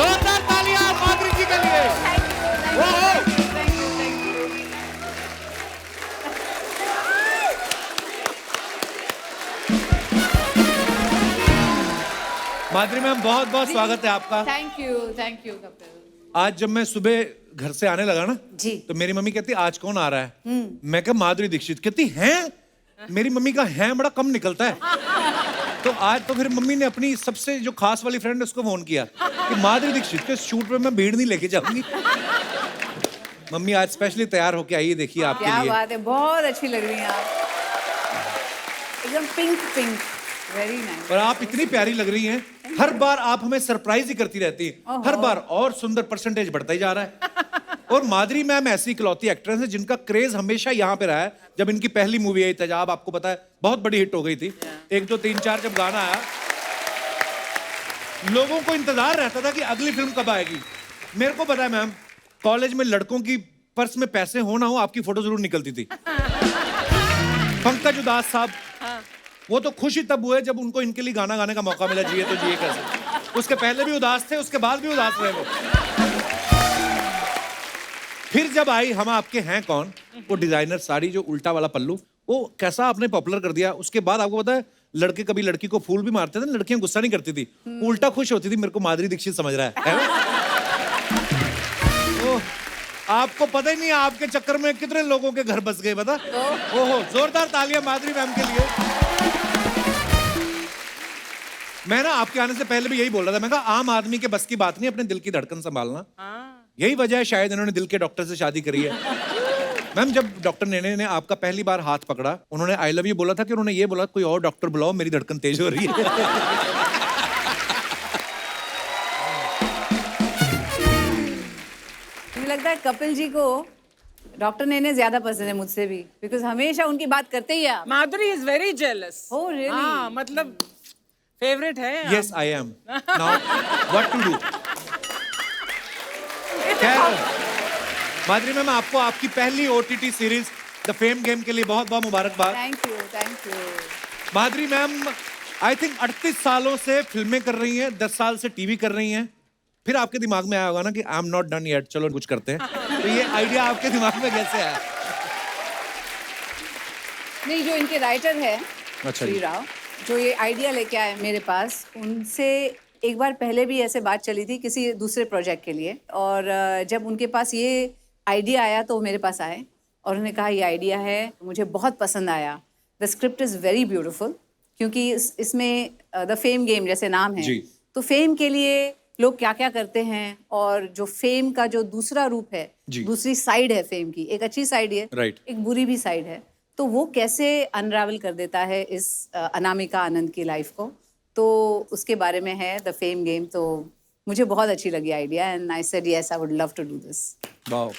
जोरदार तालियां माधुरी जी के लिए। माधुरी मैम बहुत बहुत स्वागत है आपका। Thank you Kapil. आज जब मैं सुबह घर से आने लगा ना जी। तो मेरी मम्मी कहती आज कौन आ रहा है। मैं कहा माधुरी दीक्षित। कहती हैं। मेरी मम्मी का हैं बड़ा कम निकलता है। तो आज तो फिर मम्मी ने अपनी सबसे जो खास वाली फ्रेंड उसको फोन किया कि माधुरी दीक्षित के शूट पे मैं भीड़ नहीं लेके जाऊंगी। मम्मी आज स्पेशली तैयार होके आई है, देखिए आपके लिए। क्या बात है, बहुत अच्छी लग रही हैं आप, एकदम पिंक पिंक, वेरी नाइस। और आप इतनी प्यारी लग रही हैं, हर बार आप हमें सरप्राइज ही करती रहती हैं, हर बार और सुंदर परसेंटेज बढ़ता ही जा रहा है। और माधुरी मैम ऐसी इकलौती एक्ट्रेस है जिनका क्रेज हमेशा यहाँ पे रहा है। जब इनकी पहली मूवी आई तेजाब, आपको पता है बहुत बड़ी हिट हो गई थी। 1 2 3 4 जब गाना आया, लोगों को इंतजार रहता था कि अगली फिल्म कब आएगी। मेरे को पता है मैम, कॉलेज में लड़कों की पर्स में पैसे हो ना हो आपकी फोटो जरूर निकलती थी। पंकज उदास साहब, वो तो खुश ही तब हुए जब उनको इनके लिए गाना गाने का मौका मिला, जिए तो जिए कैसे। उसके पहले भी उदास थे, उसके बाद भी उदास रहे वो। फिर जब आई हम आपके हैं कौन, वो डिजाइनर साड़ी जो उल्टा वाला पल्लू, वो कैसा आपने पॉपुलर कर दिया। उसके बाद आपको पता है लड़के कभी लड़की को फूल भी मारते थे, लड़कियां गुस्सा नहीं करती थी, उल्टा खुश होती थी, मेरे को माधुरी दीक्षित समझ रहा है ना? आपको पता ही नहीं आपके चक्कर में कितने लोगों के घर बस गए, पता। ओहो, जोरदार तालियां माधुरी मैम के लिए। मैं ना आपके आने से पहले भी यही बोल रहा था, मैं कहा आम आदमी के बस की बात नहीं अपने दिल की धड़कन संभालना। यही वजह है शायद इन्होंने दिल के डॉक्टर से शादी करी है। मैम जब डॉक्टर नेने ने आपका पहली बार हाथ पकड़ा, उन्होंने आई लव यू बोला था कि उन्होंने ये बोला कोई और डॉक्टर बुलाओ, मेरी धड़कन तेज हो रही है। मुझे लगता है कपिल जी को डॉक्टर नेने ज्यादा पसंद है मुझसे भी, बिकॉज हमेशा उनकी बात करते ही आप। Madhuri is very jealous. Oh, really? हाँ, मतलब फेवरेट है। Yes, I am. Now, what to do? खैर, माधुरी मैम आपको आपकी पहली OTT series the fame game के लिए बहुत बहुत मुबारकबाद। Thank you. Madhuri ma'am I think 38 सालों से फिल्में कर रही हैं, 10 साल से टीवी कर रही हैं। फिर आपके दिमाग में आया होगा ना कि I am not done yet, चलो कुछ करते हैं। तो ये आइडिया आपके दिमाग में कैसे आया? नहीं, जो इनके राइटर है अच्छा श्री जी। राव, जो ये आइडिया लेके आए मेरे पास, उनसे एक बार पहले भी ऐसे बात चली थी किसी दूसरे प्रोजेक्ट के लिए, और जब उनके पास ये आइडिया आया तो वो मेरे पास आए और उन्होंने कहा ये आइडिया है, मुझे बहुत पसंद आया, the script is very beautiful, क्योंकि इसमें द फेम गेम जैसे नाम है, तो फेम के लिए लोग क्या क्या करते हैं, और जो फेम का जो दूसरा रूप है, दूसरी साइड है फेम की, एक अच्छी साइड है, एक बुरी भी साइड है, तो वो कैसे अनरावल कर देता है इस अनामिका आनंद की लाइफ को, तो उसके बारे में है द फेम गेम। तो मुझे बहुत अच्छी लगी idea and I said yes, I would love to do this. Wow.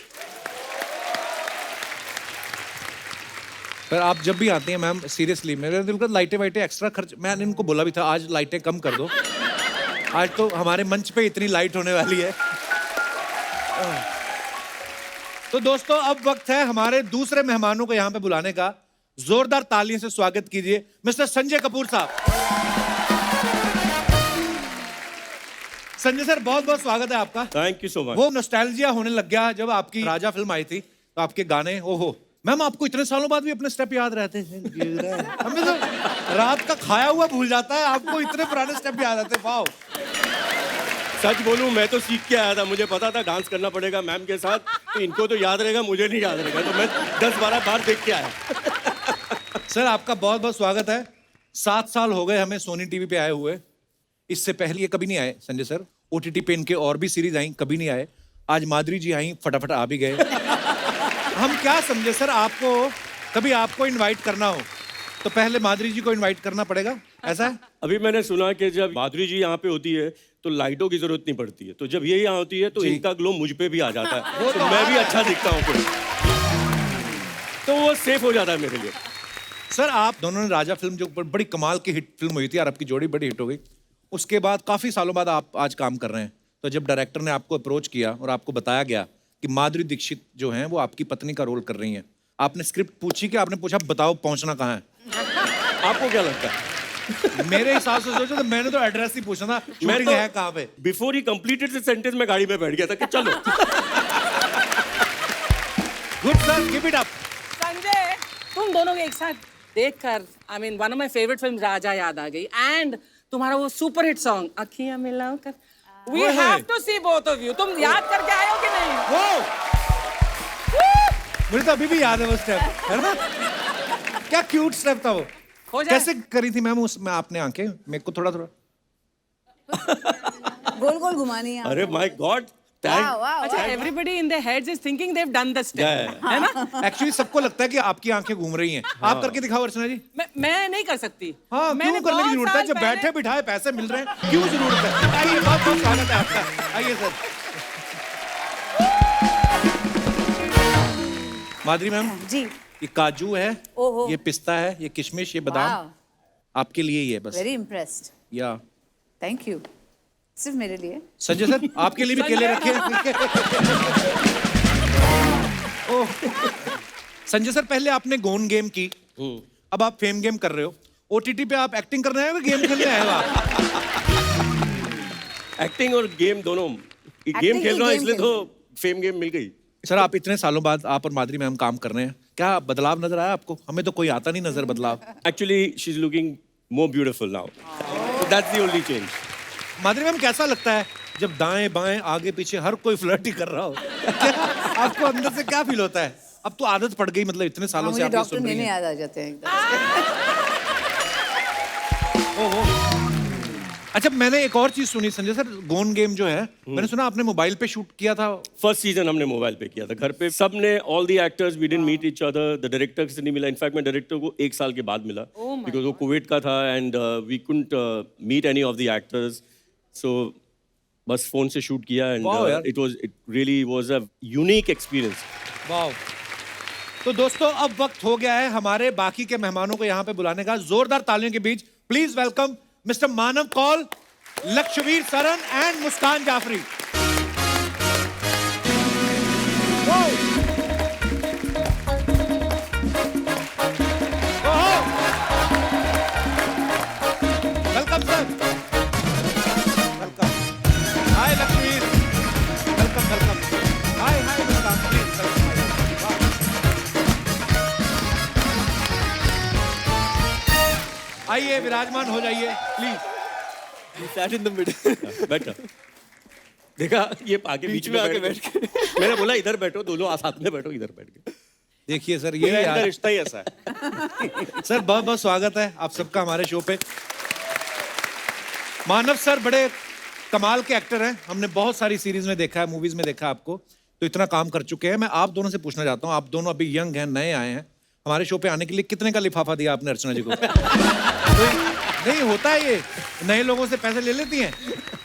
पर आप जब भी आती हैं मैम, सीरियसली मेरे दिल का लाइटें वाइटें एक्स्ट्रा खर्च, मैंने इनको बोला भी था आज लाइटें कम कर दो, आज तो हमारे मंच पे इतनी लाइट होने वाली है। तो दोस्तों अब वक्त है हमारे दूसरे मेहमानों को यहाँ पे बुलाने का। जोरदार तालियों से स्वागत कीजिए मिस्टर संजय कपूर साहब। संजय सर बहुत बहुत स्वागत है आपका। Thank you so much. वो नॉस्टैल्जिया होने लग गया जब आपकी राजा फिल्म आई थी, तो आपके गाने, ओहो मैम आपको इतने सालों बाद भी अपने स्टेप याद रहते हैं। हमें तो रात का खाया हुआ भूल जाता है, आपको इतने पुराने स्टेप याद रहते हैं। वाओ। सच बोलूं मैं तो सीख के आया था, मुझे पता था डांस करना पड़ेगा मैम के साथ, तो इनको तो याद रहेगा, मुझे नहीं याद रहेगा, तो मैं 10-12 बार देख के आया। सर आपका बहुत बहुत स्वागत है। 7 साल हो गए हमें सोनी टीवी पे आए हुए, इससे पहले ये कभी नहीं आए संजय सर। OTT पे इनके और भी सीरीज आई, कभी नहीं आए। आज माधुरी जी आई, फटाफट आ भी गए। हम क्या समझे सर, आपको कभी आपको इनवाइट करना हो तो पहले माधुरी जी को इनवाइट करना पड़ेगा, ऐसा है? अभी मैंने सुना कि जब माधुरी जी यहाँ पे होती है तो लाइटों की जरूरत नहीं पड़ती है, तो जब ये यहाँ होती है तो इनका ग्लो मुझ पे भी आ जाता है, तो मैं भी अच्छा दिखता हूँ फिर, तो वो सेफ हो जाता है मेरे लिए। सर आप दोनों ने राजा फिल्म जो बड़ी कमाल की हिट फिल्म हुई थी यार, आपकी जोड़ी बड़ी हिट हो गई, उसके बाद काफी सालों बाद आप आज काम कर रहे हैं, तो जब डायरेक्टर ने आपको अप्रोच किया और आपको बताया गया कि माधुरी दीक्षित जो हैं वो आपकी पत्नी का रोल कर रही हैं, आपने स्क्रिप्ट पूछी कि आपने पूछा बताओ पहुंचना कहाँ है? आपको क्या लगता है? मेरे हिसाब से सोचो तो मैंने तो एड्रेस ही पूछा था, शूटिंग है कहाँ पे? Before he completed the sentence में गाड़ी में बैठ गया था कि चलो। Good sir, keep it up. Sanjay, तुम दोनों के एक साथ देखकर I mean one of my favourite film Raja याद आ गई एंड तुम्हारा वो सुपर हिट सॉन्ग अखियां मिलाओ कर वी वो है। Have to see both of you. तुम याद करके आए हो कि नहीं? वो मुझे तो अभी भी याद है वो स्टेप, है ना? क्या क्यूट स्टेप था वो। हो जाए। कैसे करी थी मैम उसमें आपने आंखें? मेरे को थोड़ा थोड़ा गोल गोल घुमानी है। अरे माय गॉड, वाह थैंक वाह अच्छा, वाह। Everybody in their heads is thinking they have done the step, Yeah. है ना? एक्चुअली सबको लगता है कि आपकी आंखें घूम रही हैं। आप करके दिखाओ अर्चना जी। मैं नहीं कर सकती। हाँ, मैंने क्यों करने की बहुत जरूरत है? साल जब पहले- बैठे बिठाए पैसे मिल रहे हैं, क्यों जरूरत है? आइए, बहुत बहुत स्वागत है आपका। आइए सर। माधुरी मैम, जी, ये काजू है, ओहो। ये पिस्ता है, ये किशमिश, ये बादाम वाह, आपके लिए ही है बस। वेरी इम्प्रेस्ड, या थैंक यू। सिर्फ मेरे लिए। संजय सर, आपके लिए भी केले रखे हैं। ओह। संजय सर, पहले आपने गोन गेम की, अब आप फेम गेम कर रहे हो। ओटीटी पे आप एक्टिंग करने आए हो, गेम खेलने आए हो आप? एक्टिंग और गेम दोनों। गेम Acting खेल ही रहा हूँ game इसलिए खेल तो फेम गेम मिल गई। सर, आप इतने सालों बाद आप और माधुरी मैम काम कर रहे हैं, क्या बदलाव नजर आया आपको? हमें तो कोई आता नहीं नजर बदलाव। Actually, she's looking more beautiful now. So that's the only change. Madhuri ma'am, कैसा लगता है जब दाएं बाएं आगे पीछे हर कोई फ्लर्ट ही कर रहा हो? क्या आपको अंदर से क्या फील होता है? अब तो आदत पड़ गई, मतलब इतने सालों से मुझे आप ये डॉक्टर सुन रही नेने हैं। याद आ जाते हैं एकदम। ओहो। अच्छा, मैंने एक और चीज सुनी संजय सर, गोन गेम जो है, मैंने सुना आपने मोबाइल पे शूट किया था। फर्स्ट सीजन हमने मोबाइल पे किया था, घर पे सबने, all the actors, we didn't meet each other, the director से नहीं मिला। इनफैक्ट मैं डायरेक्टर को 1 साल के बाद मिला, बिकॉज वो कुवैत का था and we couldn't meet any of the actors, so बस फोन से शूट किया एंड Wow, यार। It really was a unique experience. वाह। तो दोस्तों, अब वक्त हो गया है हमारे बाकी के मेहमानों को यहाँ पे बुलाने का। जोरदार तालियों के बीच please welcome mister Manav Kaul, Lakshvir Saran and Muskaan Jafri. Welcome sir, welcome. Hi Lakshvir, welcome welcome. Hi hi Muskaan, please आइए, विराजमान हो जाइए please. Sat in the middle. बैठा, देखा ये आगे बीच में आके बैठ के मैंने बोला इधर बैठो, दोनों साथ में बैठो, इधर बैठ के। देखिए सर, ये मेरा इनका यार रिश्ता ही ऐसा है। सर, बहुत बहुत स्वागत है आप सबका हमारे शो पे। मानव सर बड़े कमाल के एक्टर हैं, हमने बहुत सारी सीरीज में देखा है, मूवीज में देखा है आपको, तो इतना काम कर चुके हैं। मैं आप दोनों से पूछना चाहता हूँ, आप दोनों अभी यंग हैं, नए आए हैं, हमारे शो पे आने के लिए कितने का लिफाफा दिया आपने अर्चना जी को? नहीं होता है ये, नए लोगों से पैसे ले लेती हैं।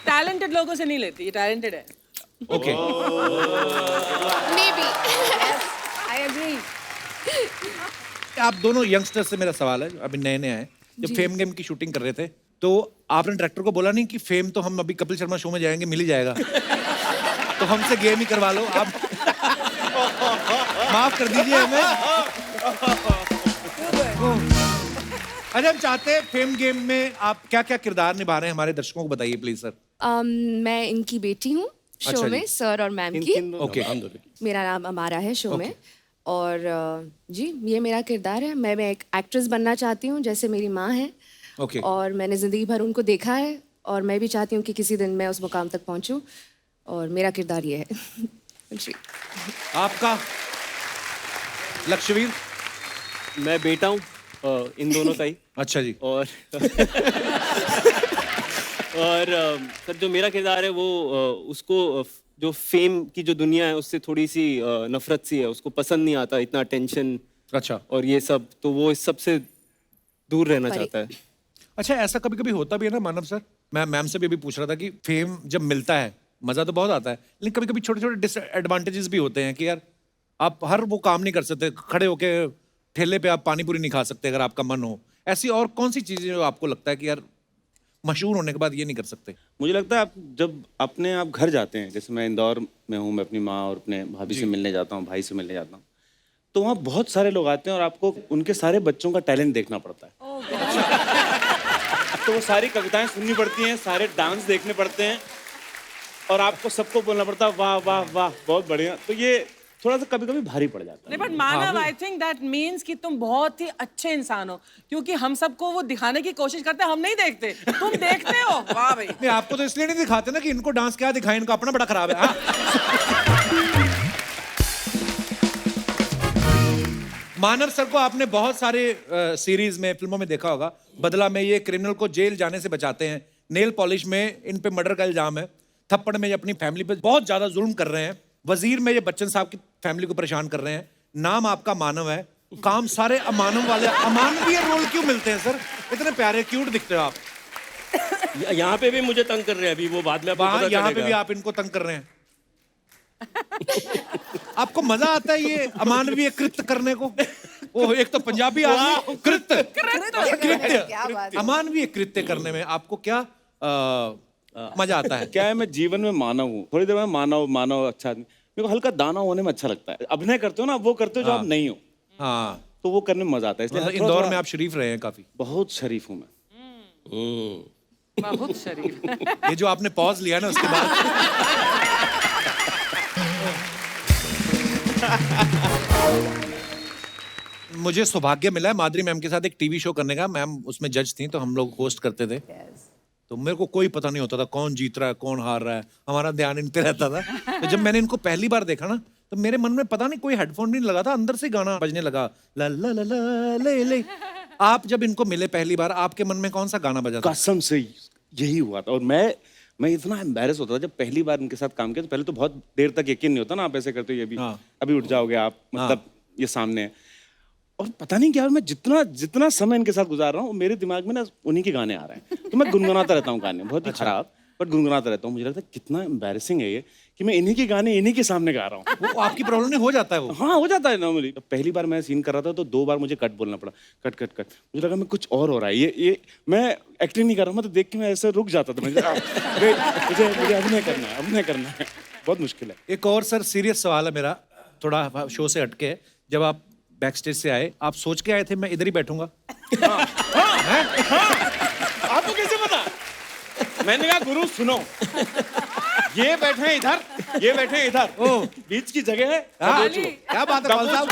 टैलेंटेड लोगों से नहीं लेती, ये टैलेंटेड है। Okay, Maybe. I agree. आप दोनों यंगस्टर से मेरा सवाल है, अभी नए नए आए, जब फेम गेम की शूटिंग कर रहे थे तो आपने डायरेक्टर को बोला नहीं कि फेम तो हम अभी कपिल शर्मा शो में जाएंगे, मिल ही जाएगा, तो हमसे गेम ही करवा लो आप? माफ कर दीजिए हमें। अच्छा, हम चाहते हैं फेम गेम में आप क्या क्या किरदार निभा रहे हैं, हमारे दर्शकों को बताइए प्लीज सर। मैं इनकी बेटी हूँ शो अच्छा जी। में, सर और मैम की। ओके, हम दोनों। मेरा नाम अमारा है शो में। और जी, ये मेरा किरदार है। मैं एक एक्ट्रेस बनना चाहती हूँ, जैसे मेरी माँ है। ओके। और मैंने ज़िंदगी भर उनको देखा है और मैं भी चाहती हूँ कि किसी दिन मैं उस मुकाम तक पहुँचूँ, और मेरा किरदार ये है। जी। आपका लक्षवीर? मैं बेटा हूँ इन दोनों का ही। अच्छा जी। और सर, जो मेरा किरदार है वो उसको जो फेम की जो दुनिया है उससे थोड़ी सी नफरत सी है, उसको पसंद नहीं आता इतना टेंशन अच्छा। और ये सब, तो वो इस सब से दूर रहना परे। चाहता है। अच्छा, ऐसा कभी कभी होता भी है ना मानव सर, मैं मैम से भी अभी पूछ रहा था कि फेम जब मिलता है मजा तो बहुत आता है, लेकिन कभी कभी छोटे छोटे डिसएडवांटेजेस भी होते हैं कि यार आप हर वो काम नहीं कर सकते, खड़े होके ठेले पे आप पानी पूरी नहीं खा सकते अगर आपका मन हो। ऐसी और कौन सी चीजें जो आपको लगता है कि यार मशहूर होने के बाद ये नहीं कर सकते? मुझे लगता है आप जब अपने आप घर जाते हैं, जैसे मैं इंदौर में हूँ, मैं अपनी माँ और अपने भाभी से मिलने जाता हूँ, भाई से मिलने जाता हूँ, तो वहाँ बहुत सारे लोग आते हैं और आपको उनके सारे बच्चों का टैलेंट देखना पड़ता है। तो वो सारी कविताएं सुननी पड़ती हैं, सारे डांस देखने पड़ते हैं और आपको सबको बोलना पड़ता है वाह वाह वाह बहुत बढ़िया। तो ये थोड़ा सा कभी कभी भारी पड़ जाता है। नहीं, but Manav, I think that means कि तुम बहुत ही अच्छे इंसान हो, क्योंकि हम सबको वो दिखाने की कोशिश करते हैं, हम नहीं देखते, तुम देखते हो। वाह भाई। नहीं, आपको तो इसलिए नहीं दिखाते ना कि इनको डांस क्या दिखाएं, इनका अपना बड़ा खराब है। हाँ? मानव सर को आपने बहुत सारे सीरीज में, फिल्मों में देखा होगा। बदला में ये क्रिमिनल को जेल जाने से बचाते हैं, नेल पॉलिश में इन पे मर्डर का इल्जाम है, थप्पड़ में ये अपनी फैमिली पे बहुत ज्यादा जुल्म कर रहे हैं, वजीर में ये बच्चन साहब की फैमिली को परेशान कर रहे हैं। नाम आपका मानव है, काम सारे अमानव वाले। अमानवीय रोल क्यों मिलते हैं सर? इतने प्यारे क्यूट दिखते हो आप। यहाँ पे भी मुझे तंग कर रहे हैं अभी, वो बाद में आपको वहां पता यहाँ पे भी चलेगा। आप इनको तंग कर रहे हैं। आपको मजा आता है ये अमानवीय कृत्य करने को? वो एक तो पंजाबी आदमी कृत्य क्या बात है। अमानवीय कृत्य करने में आपको क्या मजा आता है? क्या है, मैं जीवन में मानव हूँ, थोड़ी देर में मानव अच्छा आदमी। मेरे को हल्का दाना होने में अच्छा लगता है। अभिनय करते हो ना, वो करते हो जो आप नहीं हो, हाँ, तो वो करने में मजा आता है। इसलिए मतलब थोड़ा- इंदौर थोड़ा- में आप शरीफ रहे हैं काफी। बहुत शरीफ हूँ मैं। बहुत शरीफ। ये जो आपने पॉज लिया ना उसके बाद मुझे सौभाग्य मिला है माधुरी मैम के साथ एक टीवी शो करने का। मैम उसमें जज थी, तो हम लोग होस्ट करते थे। तो मेरे को कोई पता नहीं होता था कौन जीत रहा है कौन हार रहा है, हमारा ध्यान इन पे रहता था। तो जब मैंने इनको पहली बार देखा ना, तो मेरे मन में पता नहीं कोई हेडफोन भी नहीं लगा था, अंदर से गाना बजने लगा, ला ला ला ला ले ले। आप जब इनको मिले पहली बार, आपके मन में कौन सा गाना बजा था? कसम से यही हुआ था। और मैं इतना एम्बैरेस होता था जब पहली बार इनके साथ काम किया। तो पहले तो बहुत देर तक यकीन नहीं होता ना, आप ऐसे करते हो ये भी, हाँ। अभी उठ जाओगे आप, मतलब ये सामने है। और पता नहीं क्या, मैं जितना समय इनके साथ गुजार रहा हूँ, मेरे दिमाग में ना उन्हीं के गाने आ रहे हैं। तो मैं गुनगुनाता रहता हूँ गाने, बहुत ही खराब, बट गुनगुनाता रहता हूँ। मुझे लगता है कितना एम्बैरेसिंग है ये कि मैं इन्हीं के गाने इन्हीं के सामने गा रहा हूँ। वो आपकी प्रॉब्लम नहीं हो जाता है वो? हाँ, हो जाता है नॉर्मली। पहली बार मैं सीन कर रहा था तो 2 बार मुझे कट बोलना पड़ा, कट कट कट। मुझे लगा मैं कुछ और हो रहा है, ये मैं एक्टिंग नहीं कर रहा हूँ। मैं तो देख के मैं ऐसे रुक जाता था। मुझे अभिनय करना है, बहुत मुश्किल है। एक और सर सीरियस सवाल है मेरा, थोड़ा शो से हटके है। जब आप बैक स्टेज से आए, आप सोच के आए थे मैं इधर ही बैठूंगा? आपको कैसे पता? मैंने कहा गुरु सुनो, ये बैठे हैं इधर, ये बैठे हैं इधर, बीच की जगह है। क्या बात है कौन साहब?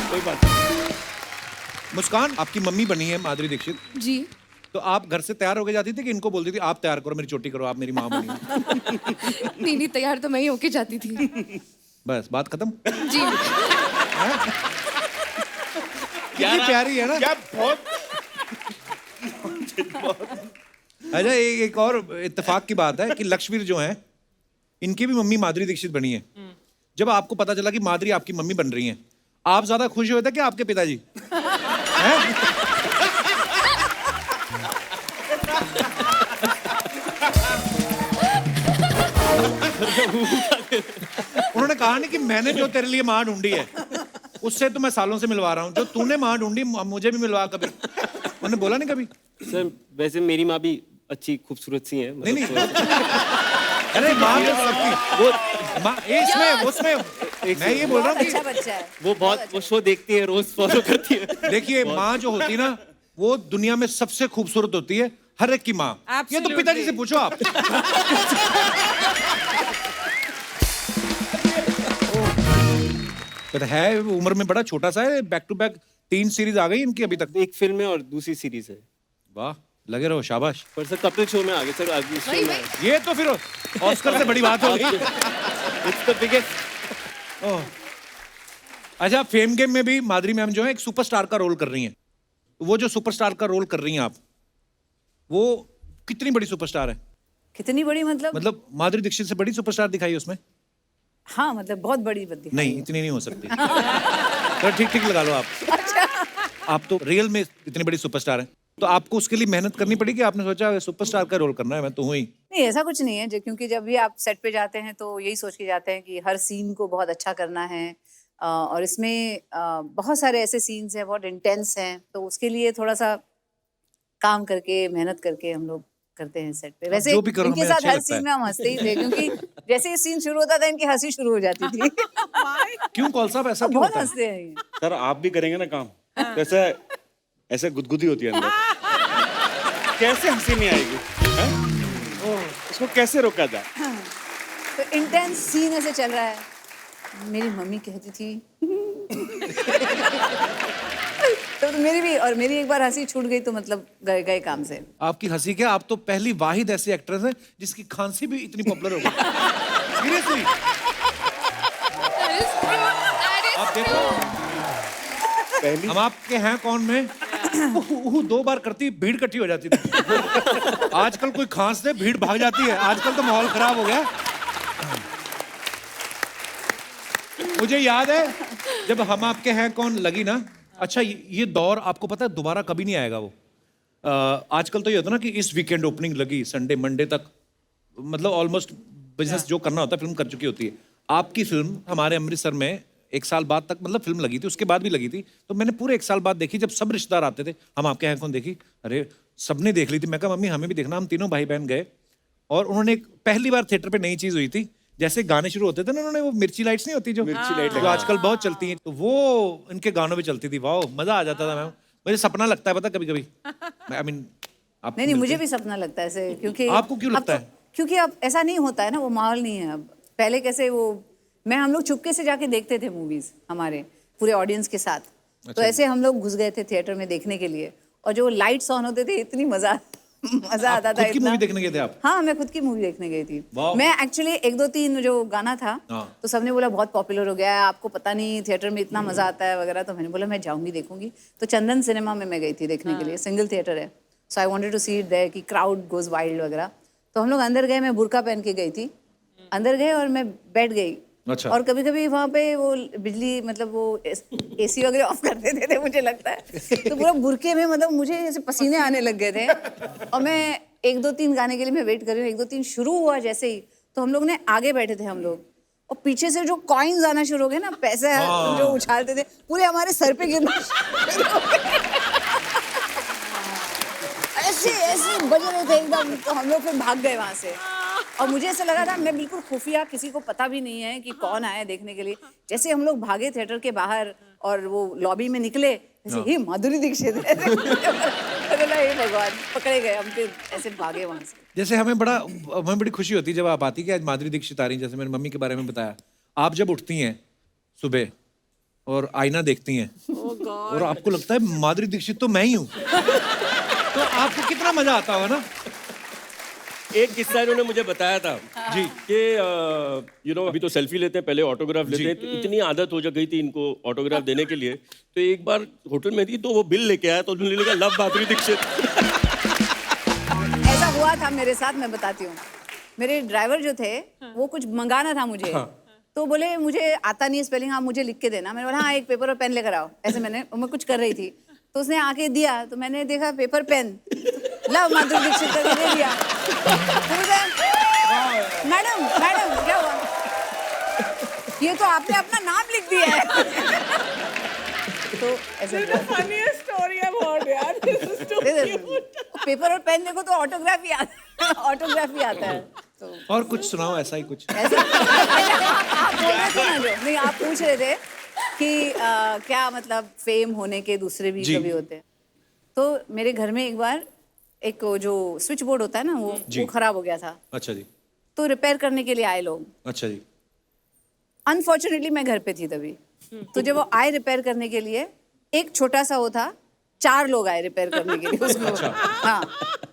कोई बात नहीं। मुस्कान, आपकी मम्मी बनी है माधुरी दीक्षित, जी। तो आप घर से तैयार होके जाती थी कि इनको बोलती थी आप तैयार करो, मेरी चोटी करो, आप मेरी माँ बनी हो? नहीं, तैयार तो मैं ही होके जाती थी। बस बात खत्म। जी। कितनी प्यारी है ना? क्या बहुत अच्छा, एक और इत्तेफाक की बात है कि लक्ष्मीर जो है, इनकी भी मम्मी माधुरी दीक्षित बनी है। जब आपको पता चला कि माधुरी आपकी मम्मी बन रही हैं, आप ज्यादा खुश हुए थे कि आपके पिताजी? हैं? उन्होंने कहा नहीं कि मैंने जो तेरे लिए माँ ढूंढी है उससे तो मैं सालों से मिलवा रहा हूँ, जो तूने माँ ढूंढी मुझे भी मिलवा कभी। उन्होंने बोला नहीं कभी? सर वैसे मेरी माँ भी अच्छी खूबसूरत सी है, नहीं नहीं, मतलब अरे माँ मिल सकती वो माँ इसमें उसमें मैं ये बोल रहा हूँ अच्छा कि बच्चा है। वो बहुत वो शो देखती है, रोज फॉलो करती है। देखिए माँ जो होती है ना, वो दुनिया में सबसे खूबसूरत होती है, हर एक की माँ। ये तो पिताजी से पूछो आप। तो है उम्र में बड़ा छोटा सा है, बैक टू बैक 3 सीरीज आ गई इनकी अभी तक। एक फिल्म है और दूसरी सीरीज है। वाह, लगे रहो, शाबाश। पर सर कपिल शो में आ गए सर, अगली शो में ये तो फिर ऑस्कर से बड़ी बात होगी। It's the biggest. अच्छा, फेम गेम में भी माधुरी मैम जो है एक सुपरस्टार का रोल कर रही हैं। वो जो सुपरस्टार का रोल कर रही हैं आप, वो कितनी बड़ी सुपरस्टार है? कितनी बड़ी मतलब माधुरी दीक्षित से बड़ी सुपरस्टार दिखाई उसमें? हाँ, मतलब बहुत बड़ी बद्दी। नहीं, इतनी नहीं हो सकती। तो ठीक ठीक लगा लो आप। आप तो रियल में इतनी बड़ी सुपरस्टार हैं, तो आपको उसके लिए मेहनत करनी पड़ी कि आपने सोचा सुपरस्टार का रोल करना है, मैं तो हूँ ही? नहीं, ऐसा कुछ नहीं है, क्योंकि जब भी आप सेट पे जाते हैं तो यही सोच के जाते हैं कि हर सीन को बहुत अच्छा करना है। और इसमें बहुत सारे ऐसे सीन्स हैं, बहुत इंटेंस हैं, तो उसके लिए थोड़ा सा काम करके, मेहनत करके हम लोग करते हैं सेट पे। वैसे जो भी करो इनके हमें साथ अच्छा हर लगता है। सीन में हम हंसते ही थे, क्योंकि जैसे ही सीन शुरू होता था इनकी हंसी शुरू हो जाती थी। क्यों कौल साहब, ऐसा क्यों बहुत होता है? हंसते हैं ये। सर आप भी करेंगे ना काम, तो ऐसे गुदगुदी होती है अंदर। कैसे हंसी नहीं आएगी हैं? उसको कैसे रोका जाए? तो इंटेंस सीन ऐसे चल रहा है, मेरी मम्मी कहती थी तो मेरी एक बार हंसी छूट गई तो मतलब गए गए काम से। आपकी हंसी क्या, आप तो पहली वाहिद ऐसी एक्ट्रेस हैं जिसकी खांसी भी इतनी पॉपुलर हो गई। सीरियसली आप देखो, हम आपके हैं कौन में उहु 2 बार करती भीड़ इकट्ठी हो जाती थी। आजकल कोई खांस दे भीड़ भाग जाती है, आजकल तो माहौल खराब हो गया। मुझे याद है जब हम आपके हैं कौन लगी ना, अच्छा ये दौर आपको पता है दोबारा कभी नहीं आएगा वो। आजकल तो ये होता है ना कि इस वीकेंड ओपनिंग लगी, संडे मंडे तक मतलब ऑलमोस्ट बिजनेस जो करना होता है फिल्म कर चुकी होती है। आपकी फिल्म हमारे अमृतसर में 1 साल बाद तक मतलब फिल्म लगी थी, उसके बाद भी लगी थी, तो मैंने पूरे 1 साल बाद देखी। जब सब रिश्तेदार आते थे, हम आपके हैं कौन देखी, अरे सबने देख ली थी। मैं कहा मम्मी हमें भी देखना। हम तीनों भाई बहन गए और उन्होंने पहली बार थिएटर पे नई चीज हुई थी, जैसे गाने शुरू होते थे ना, उन्होंने वो मिर्ची लाइट्स नहीं होती जो जो आजकल बहुत चलती हैं, तो वो इनके गानों में चलती थी। वाह मजा आ जाता था। मैम मुझे सपना लगता है पता कभी कभी, आई मीन आप नहीं मुझे भी सपना लगता है ऐसे, क्योंकि आपको क्यों लगता है? क्योंकि अब ऐसा नहीं होता है ना, वो माहौल नहीं है अब। पहले कैसे वो हम लोग चुपके से जाके देखते थे मूवीज हमारे पूरे ऑडियंस के साथ। तो ऐसे हम लोग घुस गए थे थिएटर में देखने के लिए, और जो लाइट्स ऑन होते थे इतनी मजा आता था। खुद की मूवी देखने गए थे आप? हाँ मैं खुद की मूवी देखने गई थी। वाह। मैं एक्चुअली 1 2 3 जो गाना था हाँ। तो सबने बोला बहुत पॉपुलर हो गया है, आपको पता नहीं थिएटर में इतना मजा आता है वगैरह। तो मैंने बोला मैं जाऊंगी देखूंगी। तो चंदन सिनेमा में मैं गई थी देखने के लिए, सिंगल थिएटर है। So I wanted to see it there कि क्राउड गोज वाइल्ड वगैरह। तो हम लोग अंदर गए, मैं बुर्का पहन के गई थी, अंदर गए और मैं बैठ गई। अच्छा। और कभी कभी वहाँ पे वो बिजली मतलब वो एसी वगैरह ऑफ कर देते थे मुझे लगता है, तो पूरा बुरके में मतलब मुझे ऐसे पसीने आने लग गए थे। और मैं 1 2 3 गाने के लिए मैं वेट कर रही हूँ। 1 2 3 शुरू हुआ जैसे ही, तो हम लोग ने आगे बैठे थे हम लोग, और पीछे से जो कॉइन्स आना शुरू हो गए ना, पैसे जो उछालते थे पूरे हमारे सर पे गिरना ऐसे ऐसे बज रहे थे एकदम। तो हम लोग फिर भाग गए वहाँ से, और मुझे ऐसा लगा था मैं बिल्कुल खुफिया, किसी को पता भी नहीं है कि कौन आया देखने के लिए। जैसे हम लोग भागे थिएटर के बाहर और वो लॉबी में निकले, जैसे ही माधुरी दीक्षित है। हे भगवान, पकड़े गए हम, फिर ऐसे भागे वहाँ से। जैसे हमें बड़ी खुशी होती है जब आप आती कि आज माधुरी दीक्षित आ रही हैं। जैसे मेरी मम्मी के बारे में बताया, आप जब उठती हैं सुबह और आईना देखती हैं और आपको लगता है माधुरी दीक्षित तो मैं ही हूँ, तो आपको कितना मजा आता होगा ना। एक किस्सा इन्होंने मुझे बताया था जी कि अभी तो सेल्फी लेते हैं, पहले ऑटोग्राफ लेते हैं, तो इतनी आदत हो गई थी इनको ऑटोग्राफ देने के लिए। तो एक बार होटल में थी तो वो बिल लेके आया, तो उन्होंने लिखा लव माधुरी दीक्षित। ऐसा हुआ था मेरे साथ, मैं बताती हूँ। मेरे ड्राइवर जो थे वो कुछ मंगाना था मुझे, तो बोले मुझे आता नहीं है स्पेलिंग, आप मुझे लिख के देना। मैंने बोला हाँ एक पेपर और पेन लेकर आओ। ऐसे मैं कुछ कर रही थी, तो उसने आके दिया, तो मैंने देखा paper pen love Madhuri Dixit करके दे दिया। मैडम क्या हुआ, ये तो आपने अपना नाम लिख दिया है। तो ऐसे पेपर और पेन देखो तो ऑटोग्राफी आता है। तो और कुछ सुनाओ ऐसा ही कुछ। ऐसे आप बोल रहे थे ना, जो नहीं आप पूछ रहे थे कि क्या मतलब फेम होने के दूसरे भी कभी होते हैं। तो मेरे घर में एक बार एक जो स्विच बोर्ड होता है ना, वो खराब हो गया था। अच्छा जी। तो रिपेयर करने के लिए आए लोग। अच्छा जी। अनफॉर्चुनेटली मैं घर पे थी तभी। तो जब वो आए रिपेयर करने के लिए, एक छोटा सा वो था, 4 लोग आए रिपेयर करने के लिए उसको। हाँ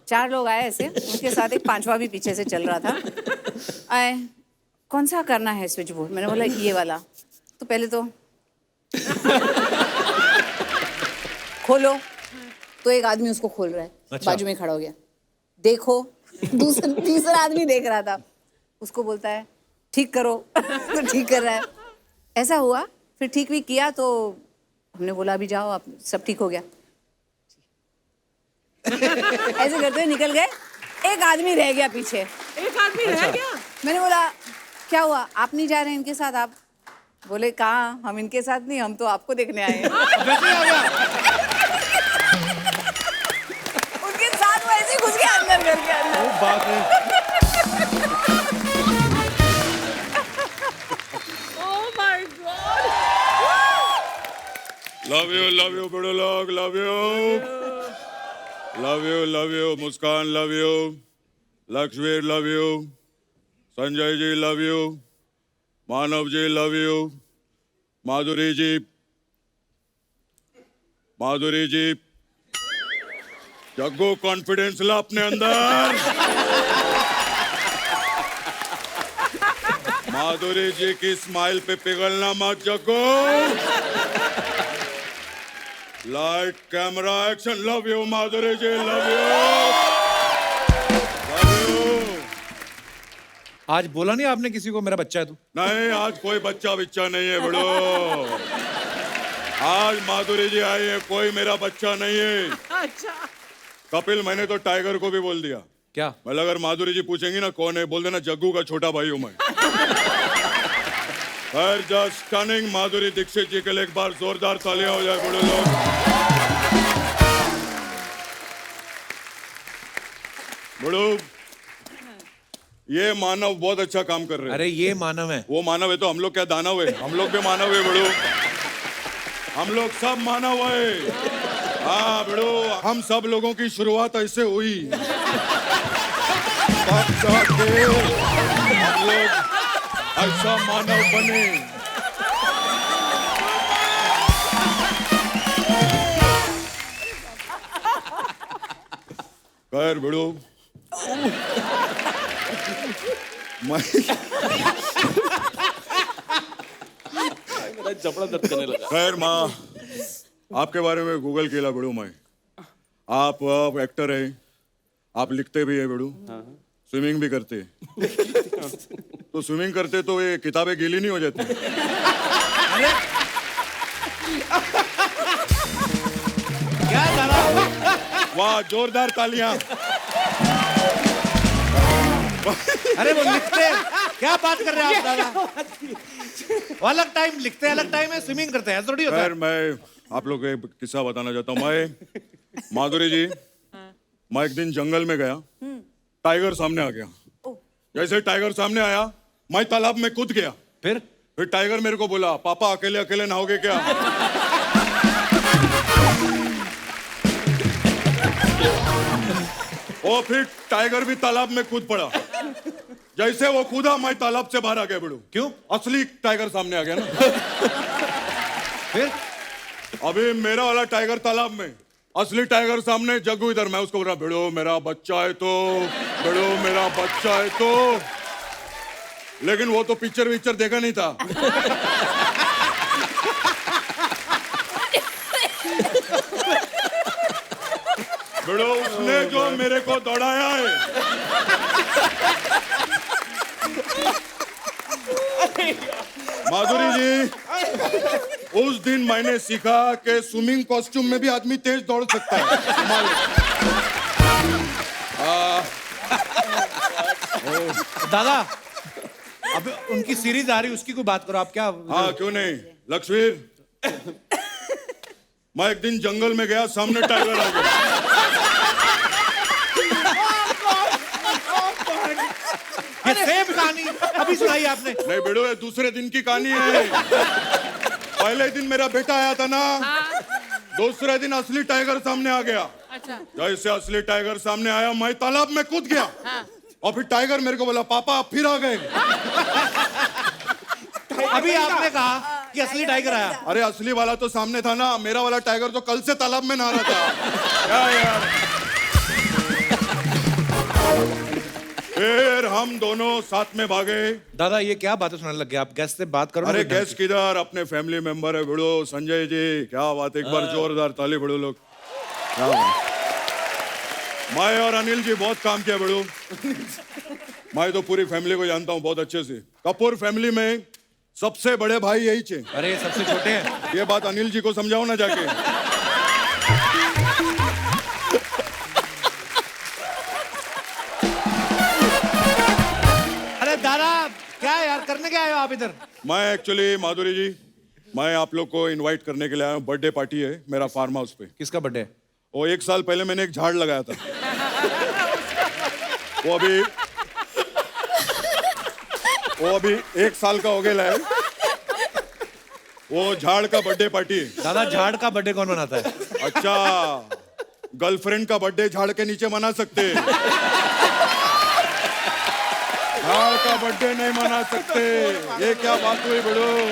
4 लोग आए ऐसे, उनके साथ एक 5वां भी पीछे से चल रहा था। आए, कौन सा करना है स्विच बोर्ड? मैंने बोला ये वाला। तो पहले तो खोलो, तो एक आदमी उसको खोल रहा है। अच्छा। बाजू में खड़ा हो गया, देखो। तीसरा आदमी देख रहा था, उसको बोलता है ठीक करो। तो ठीक कर रहा है। ऐसा हुआ, फिर ठीक भी किया, तो हमने बोला अभी जाओ आप, सब ठीक हो गया। ऐसे करते हुए निकल गए, एक आदमी रह गया पीछे। एक आदमी रह गया। मैंने बोला क्या हुआ, आप नहीं जा रहे हैं इनके साथ? आप बोले कहाँ, हम इनके साथ नहीं, हम तो आपको देखने आए हैं। उनके साथ वो ऐसे घुस गया अंदर, घर के अंदर। बात है। Oh my God! Love you बड़े लोग, love you. Love you Muskaan, love you Lakshvir, love you Sanjay ji, love you Manav ji, love you Madhuri ji, Madhuri ji, Jaggu confidence ला अपने अंदर। माधुरी जी की स्माइल पे पिघलना मत Jaggu. Light camera action, love you Madhuri ji, love you, love you. आज बोला नहीं आपने किसी को मेरा बच्चा है तू? नहीं, आज कोई बच्चा बिच्चा नहीं है बड़ो। आज माधुरी जी आई है, कोई मेरा बच्चा नहीं है। अच्छा कपिल, मैंने तो टाइगर को भी बोल दिया। क्या? मतलब अगर माधुरी जी पूछेंगी ना कौन है, बोल देना जग्गू का छोटा भाई हूं मैं। जस्ट स्टनिंग माधुरी दीक्षित जी के लिए एक बार जोरदार तालियां हो जाए बड़े लोग। बड़ो, ये मानव बहुत अच्छा काम कर रहे हैं। अरे ये मानव है। वो मानव है तो हम लोग क्या दानव है? हम लोग भी मानव है बड़ो, हम लोग सब मानव है। हाँ बड़ो, हम सब लोगों की शुरुआत ऐसे हुई, तब जाके हम लोग ऐसा मानव बने। खैर बड़ो, मेरा जबड़ा दर्द करने लगा। खैर माँ, आपके बारे में गूगल किया बड़ू मैं। आप एक्टर हैं, आप लिखते भी है बड़ू, स्विमिंग भी करते हैं। तो स्विमिंग करते तो ये किताबें गीली नहीं हो जाती? क्या दादा? वाह, जोरदार तालियां। अरे वो लिखते हैं, क्या बात कर रहे हैं आप दादा? वो अलग टाइम लिखते हैं, अलग टाइम है स्विमिंग करते हैं, ऐसा थोड़ी होता है। खैर मैं आप लोग को एक किस्सा बताना चाहता हूँ। मैं, माधुरी जी, मैं एक दिन जंगल में गया, टाइगर सामने आ गया। जैसे टाइगर सामने आया, मैं तालाब में कूद गया। फिर टाइगर मेरे को बोला, पापा अकेले अकेले नहाओगे क्या? और फिर टाइगर भी तालाब में कूद पड़ा। जैसे वो कूदा, मैं तालाब से बाहर आ गया बड़ू। क्यों? असली टाइगर सामने आ गया ना। फिर अभी मेरा वाला टाइगर तालाब में, असली टाइगर सामने, जग्गू इधर। मैं उसको बोल रहा, भिड़ो मेरा बच्चा है तो, भिड़ो मेरा बच्चा है तो। लेकिन वो तो पिक्चर विक्चर देखा नहीं था। भिड़ो, उसने जो मेरे को दौड़ाया है। माधुरी जी, उस दिन मैंने सीखा कि स्विमिंग कॉस्ट्यूम में भी आदमी तेज दौड़ सकता है। दादा, अब उनकी सीरीज आ रही, उसकी कोई बात करो आप। क्या? हाँ क्यों नहीं लक्ष्मीर, मैं एक दिन जंगल में गया, सामने टाइगर आ गया। ये सेम कहानी अभी सुनाई आपने। नहीं बेड़ो, ये दूसरे दिन की कहानी है। पहले दिन मेरा बेटा आया था ना, दूसरे दिन असली टाइगर सामने आ गया। अच्छा जैसे असली टाइगर सामने आया, मैं तालाब में कूद गया। और फिर टाइगर मेरे को बोला, पापा आप फिर आ गए। अभी आपने कहा कि असली टाइगर आया। अरे असली वाला तो सामने था ना, मेरा वाला टाइगर तो कल से तालाब में नहा रहा था। क्या यार। फिर हम दोनों साथ में भागे। दादा ये क्या बातें सुनाने लग गए आप? गैस से बात करो ना। अरे गैस किधर, अपने फैमिली मेंबर है भिड़ो, संजय जी। क्या बात, एक बार जोरदार ताली भिड़ो लोग। क्या बात। मैं और अनिल जी बहुत काम किया भिड़ो। मैं तो पूरी फैमिली को जानता हूँ बहुत अच्छे से। कपूर फैमिली में सबसे बड़े भाई यही थे। अरे सबसे छोटे हैं। ये बात अनिल जी को समझाओ ना जाके। अरे दादा क्या यार, करने क्या आए हो आप इधर? मैं एक्चुअली माधुरी जी, मैं आप लोग को इनवाइट करने के लिए आया हूँ। बर्थडे पार्टी है मेरा फार्म हाउस पे। किसका बर्थडे? वो 1 साल पहले मैंने एक झाड़ लगाया था। वो अभी 1 साल का हो गया है। वो झाड़ का बर्थडे पार्टी है। दादा झाड़ का बर्थडे कौन मनाता है? अच्छा, गर्लफ्रेंड का बर्थडे झाड़ के नीचे मना सकते, झाड़ का बर्थडे नहीं मना सकते। ये क्या बात हुई बड़ो?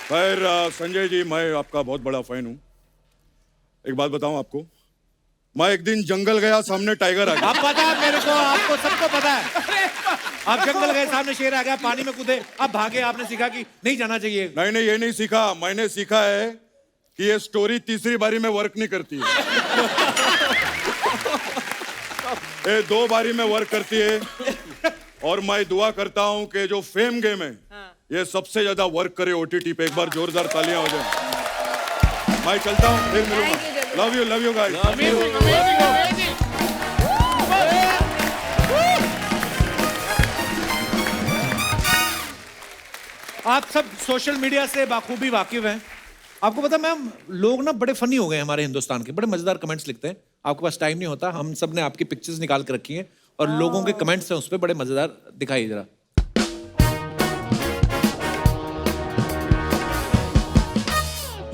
खैर संजय जी, मैं आपका बहुत बड़ा फैन हूँ। एक बात बताऊं आपको, मैं एक दिन जंगल गया, सामने टाइगर आ गया। अब पता है मेरे को, आपको सबको पता है। आप जंगल गए, सामने शेर आ गया, पानी में कूदे, अब भागे, आपने सीखा कि नहीं जाना चाहिए। नहीं नहीं, ये नहीं सीखा। मैंने सीखा है कि ये स्टोरी तीसरी बारी में वर्क नहीं करती है। ये 2 बारी में वर्क करती है। और मैं दुआ करता हूं कि जो फेम गेम है ये सबसे ज्यादा वर्क करे OTT पे। एक बार जोरदार तालियां हो जाए। मैं चलता हूं, फिर मिलूंगा। Love you guys. आप सब सोशल मीडिया से बाखूबी वाकिफ हैं। आपको पता है मैम, लोग ना बड़े फनी हो गए हैं हमारे हिंदुस्तान के, बड़े मजेदार कमेंट्स लिखते हैं। आपके पास टाइम नहीं होता, हम सब ने आपकी पिक्चर्स निकाल के रखी हैं और लोगों के कमेंट्स हैं उस पर, बड़े मजेदार। दिखाइए जरा।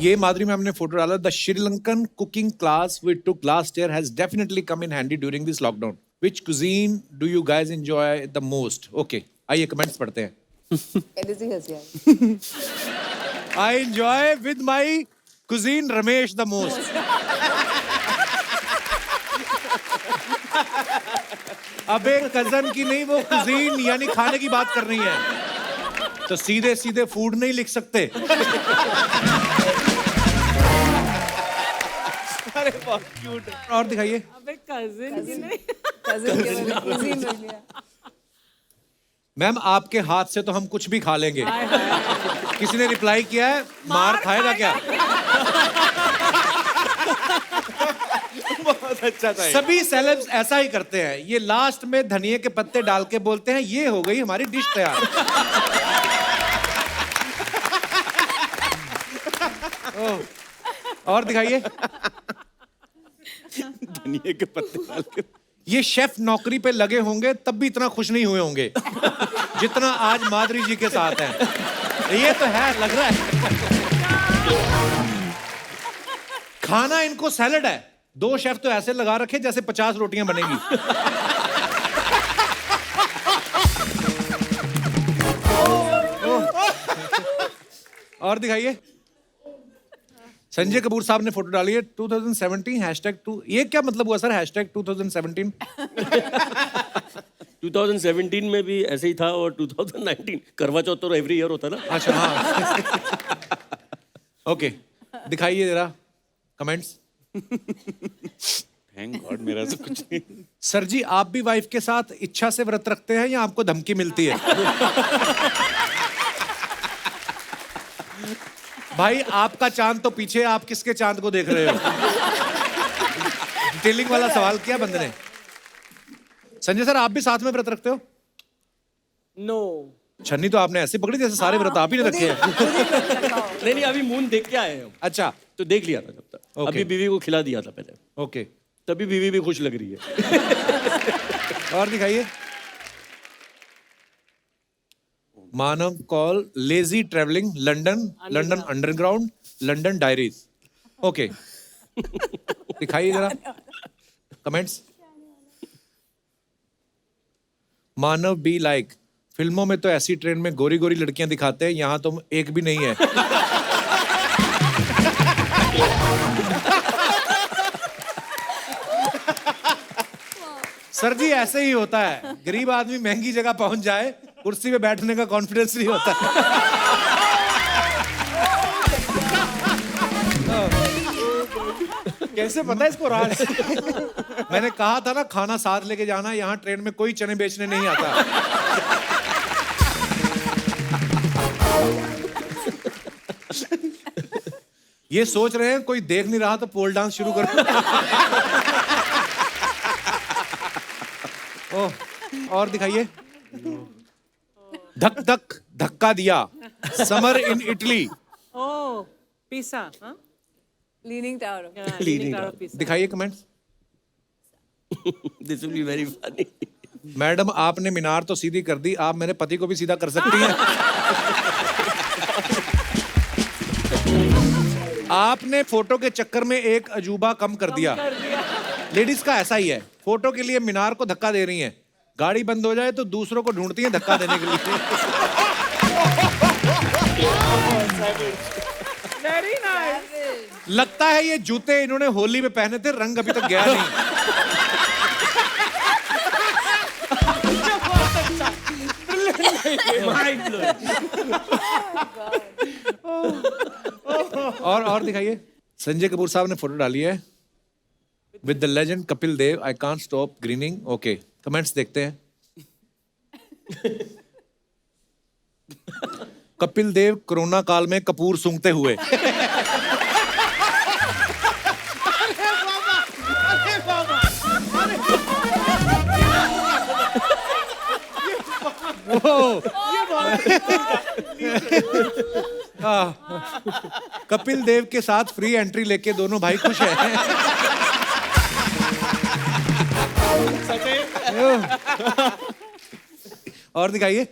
ये माधुरी मैम ने फोटो डाला। The Sri Lankan cooking class we took last year has definitely come in handy during this lockdown. Which cuisine do you guys enjoy the most? Okay, आइए कमेंट्स पढ़ते हैं। I enjoy with my cuisine Ramesh the most. अब एक cousin की नहीं, वो cuisine यानी खाने की बात कर रही है, तो सीधे सीधे फूड नहीं लिख सकते। अरे बहुत क्यूट। और दिखाइए। अबे cousin की नहीं। cousin बन गया। मैम आपके हाथ से तो हम कुछ भी खा लेंगे। किसी ने रिप्लाई किया है, मार खाएगा क्या? बहुत अच्छा था। सभी सेलेब्स ऐसा ही करते हैं, ये लास्ट में धनिये के पत्ते डाल के बोलते हैं ये हो गई हमारी डिश तैयार। और दिखाइए। धनिये के पत्ते डाल के। ये शेफ नौकरी पे लगे होंगे तब भी इतना खुश नहीं हुए होंगे जितना आज माधुरी जी के साथ हैं। ये तो है, लग रहा है। खाना इनको सैलेड है। 2 शेफ तो ऐसे लगा रखे जैसे 50 रोटियां बनेगी। और दिखाइए। संजय कपूर साहब ने फोटो डाली है 2017 #2। ये क्या मतलब हुआ सर #2017? 2017 में भी ऐसे ही था और 2019 करवा चौथ तो एवरी ईयर होता ना। अच्छा हाँ। ओके, दिखाइए जरा कमेंट्स। थैंक गॉड मेरा से कुछ नहीं। सर जी, आप भी वाइफ के साथ इच्छा से व्रत रखते हैं या आपको धमकी मिलती है? भाई आपका चांद तो पीछे, आप किसके चांद को देख रहे हो? डिटेलिंग वाला सवाल किया बंदे ने। संजय सर, आप भी साथ में व्रत रखते हो? No. छन्नी तो आपने ऐसे पकड़ी जैसे सारे व्रत आप ही ने रखे हैं। नहीं अभी मून देख के आए हैं हम। अच्छा, तो देख लिया था जब तक। Okay. अभी बीवी को खिला दिया था पहले, ओके। तभी बीवी भी खुश लग रही है। और दिखाइए। Manav Kaul lazy travelling London underground London diaries. Okay, दिखाइए जरा कमेंट्स। मानव बी लाइक, फिल्मों में तो ऐसी ट्रेन में गोरी गोरी लड़कियां दिखाते हैं, यहां तो एक भी नहीं है। सर जी ऐसे ही होता है, गरीब आदमी महंगी जगह पहुंच जाए, कुर्सी पे बैठने का कॉन्फिडेंस नहीं होता। कैसे पता है इसको राज? मैंने कहा था ना खाना साथ लेके जाना, यहाँ ट्रेन में कोई चने बेचने नहीं आता। ये सोच रहे हैं कोई देख नहीं रहा तो पोल डांस शुरू करो। ओह, और दिखाइए। धक धक धक्का दिया, summer in Italy. Oh, Pisa. Huh? Leaning Tower. Yeah, Leaning Tower of Pisa. दिखाइए comments. This will be very funny. Madam आपने मीनार तो सीधी कर दी, आप मेरे पति को भी सीधा कर सकती हैं। आपने फोटो के चक्कर में एक अजूबा कम कर दिया। लेडीज का ऐसा ही है, फोटो के लिए मीनार को धक्का दे रही हैं, गाड़ी बंद हो जाए तो दूसरों को ढूंढती हैं धक्का देने के लिए। Very nice. लगता है ये जूते इन्होंने होली में पहने थे, रंग अभी तक गया नहीं। और दिखाइए। संजय कपूर साहब ने फोटो डाली है with the legend Kapil Dev, I can't stop grinning. Okay, comments देखते हैं। कपिल देव कोरोना काल में कपूर सूंघते हुए। कपिल देव के साथ फ्री एंट्री लेके दोनों भाई खुश हैं। और दिखाइए।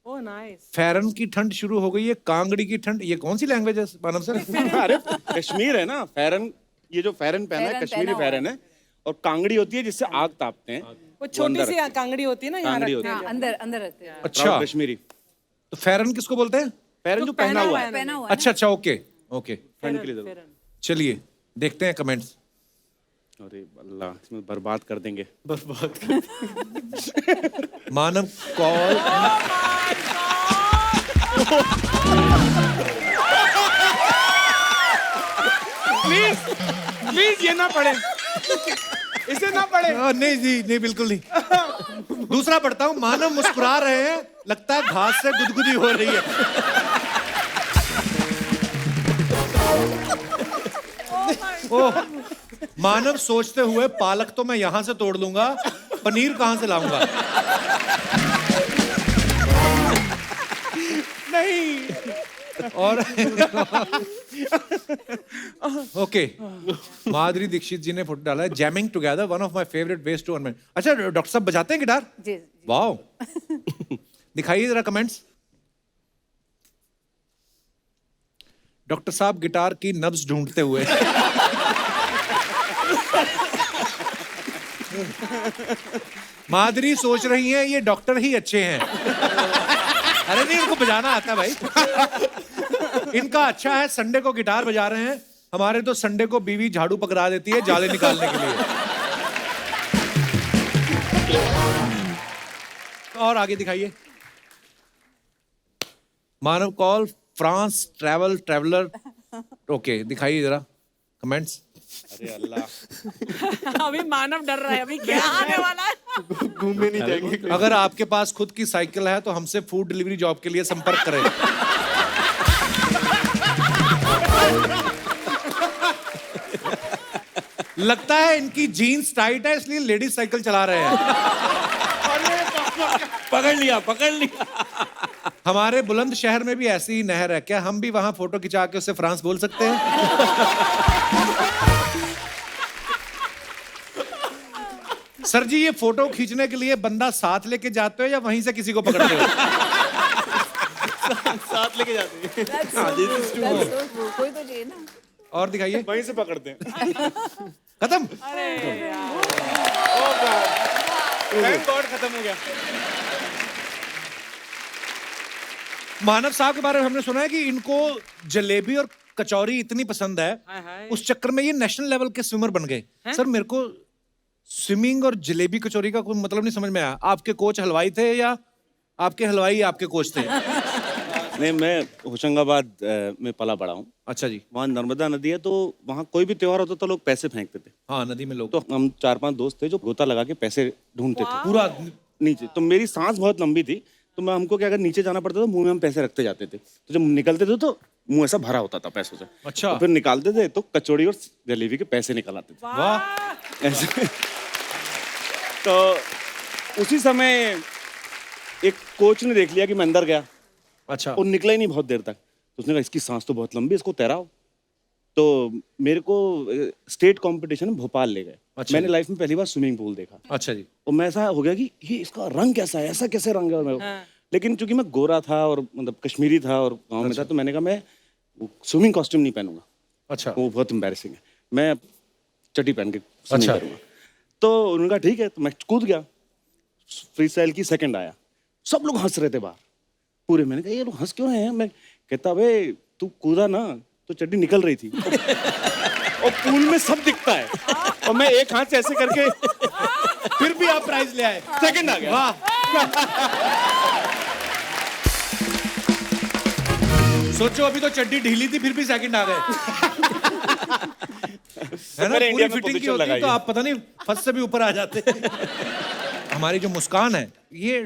Oh nice. फैरन की ठंड शुरू हो गई है, कांगड़ी की ठंड। ये कौन सी लैंग्वेज है मानव सर? अरे कश्मीर है ना, फैरन, ये जो फैरन पहना है फैरन कश्मीरी पहना हुआ फैरन है, और कांगड़ी होती है जिससे आग तापते हैं। वो छोटी सी कांगड़ी होती है ना, यहाँ कांगड़ी रखते होती हैं। हाँ, अंदर अंदर रखते हैं। अच्छा, प्राउड कश्मीरी तो फैरन किसको बोलते हैं? फैरन जो पहना हुआ है पहना हुआ है अच्छा अच्छा, ओके ओके, ठंड के लिए जरूर। चलिए देखते हैं कमेंट्स। अरे अल्लाह, इसमें बर्बाद कर देंगे। मानव कॉल। प्लीज ये ना पढ़े, इसे ना पढ़े। नहीं जी, नहीं बिल्कुल नहीं। दूसरा पढ़ता हूं। मानव मुस्कुरा रहे हैं, लगता है घास से गुदगुदी हो रही है। ओह, मानव सोचते हुए पालक तो मैं यहां से तोड़ लूंगा, पनीर कहां से लाऊंगा? नहीं। और ओके, माधुरी दीक्षित जी ने फोटो डाला है, jamming together one of my favourite ways to unwind. अच्छा, डॉक्टर साहब बजाते हैं गिटार? जी। वाओ। दिखाइए जरा कमेंट्स। डॉक्टर साहब गिटार की नब्ज ढूंढते हुए। माधुरी सोच रही हैं ये डॉक्टर ही अच्छे हैं। अरे नहीं, इनको बजाना आता है भाई। इनका अच्छा है, संडे को गिटार बजा रहे हैं। हमारे तो संडे को बीवी झाड़ू पकड़ा देती है जाले निकालने के लिए। और आगे दिखाइए। Manav call France traveller. Okay, दिखाइए जरा कमेंट्स। अरे अल्लाह, अभी मानव डर रहा है, अभी क्या आने वाला है। घूमने नहीं जाएंगे। अगर आपके पास खुद की साइकिल है तो हमसे फूड डिलीवरी जॉब के लिए संपर्क करें। लगता है इनकी जीन्स टाइट है, इसलिए लेडीज साइकिल चला रहे हैं। पकड़ लिया। हमारे बुलंद शहर में भी ऐसी ही नहर है क्या? हम भी वहां फोटो खिंचा के उससे फ्रांस बोल सकते हैं? सर जी, ये फोटो खींचने के लिए बंदा साथ लेके जाते हो या वहीं से किसी को पकड़ते हो? साथ लेके जाते हैं। That's so true. कोई तो चाहिए ना। और दिखाइए। वहीं से पकड़ते हैं। खत्म। थैंक गॉड, खत्म हो गया। मानव साहब के बारे में हमने सुना है कि इनको जलेबी और कचौरी इतनी पसंद है, हाय हाय। उस चक्कर में ये नेशनल लेवल के स्विमर बन गए। सर, मेरे को स्विमिंग और जलेबी कचौरी का कोई मतलब नहीं समझ में आया। आपके कोच हलवाई थे या आपके हलवाई आपके कोच थे? नहीं, मैं होशंगाबाद में पला बड़ा हूँ। अच्छा जी। वहाँ नर्मदा नदी है, तो वहाँ कोई भी त्योहार होता तो लोग पैसे फेंकते थे। हाँ, नदी में लोग तो हम 4-5 दोस्त थे जो गोता लगा के पैसे ढूंढते थे पूरा। नीचे। तो मेरी सांस बहुत लंबी थी, तो मैं हमको क्या, अगर नीचे जाना पड़ता था, मुंह में हम पैसे रखते जाते थे। तो जब निकलते थे तो मुंह ऐसा भरा होता था पैसों से। अच्छा। तो फिर निकालते थे तो कचौड़ी और जलेबी के पैसे निकल आते थे वाह। ऐसे। तो उसी समय एक कोच ने देख लिया कि मैं अंदर गया अच्छा। और निकला ही नहीं बहुत देर तक। तो उसने कहा इसकी सांस तो बहुत लंबी है, इसको तैराओ। तो मेरे को स्टेट कंपटीशन में भोपाल ले गए। अच्छा। मैंने लाइफ में पहली बार स्विमिंग पूल देखा। अच्छा जी। और मैं ऐसा हो गया कि ये इसका रंग कैसा है, ऐसा कैसे रंग है मेरे को। लेकिन चूंकि मैं गोरा था और मतलब कश्मीरी था और गाँव में था, तो मैंने कहा मैं स्विमिंग कॉस्ट्यूम नहीं पहनूंगा, अच्छा। वो बहुत एम्बैरेसिंग है। मैं चड्डी पहन के singing अच्छा। करूंगा। तो उन्होंने कहा ठीक है, तो मैं कूद गया, फ्री स्टाइल की सेकंड आया, सब लोग हंस रहे थे बाहर पूरे। मैंने कहा ये लोग हंस क्यों रहे हैं? मैं कहता अबे तू कूदा ना तो चड्डी निकल रही थी और पूल में सब दिखता है, और मैं एक हाथ से ऐसे करके फिर भी आप प्राइज ले आए। सेकंड आ गया। वाह। सोचो अभी तो चड्डी ढीली थी फिर भी सेकंड आ गए। है ना, मेरे पूरी इंडिया में फिटिंग की position होती लगाई तो है। आप पता नहीं फर्स्ट से भी ऊपर आ जाते। हमारी जो मुस्कान है ये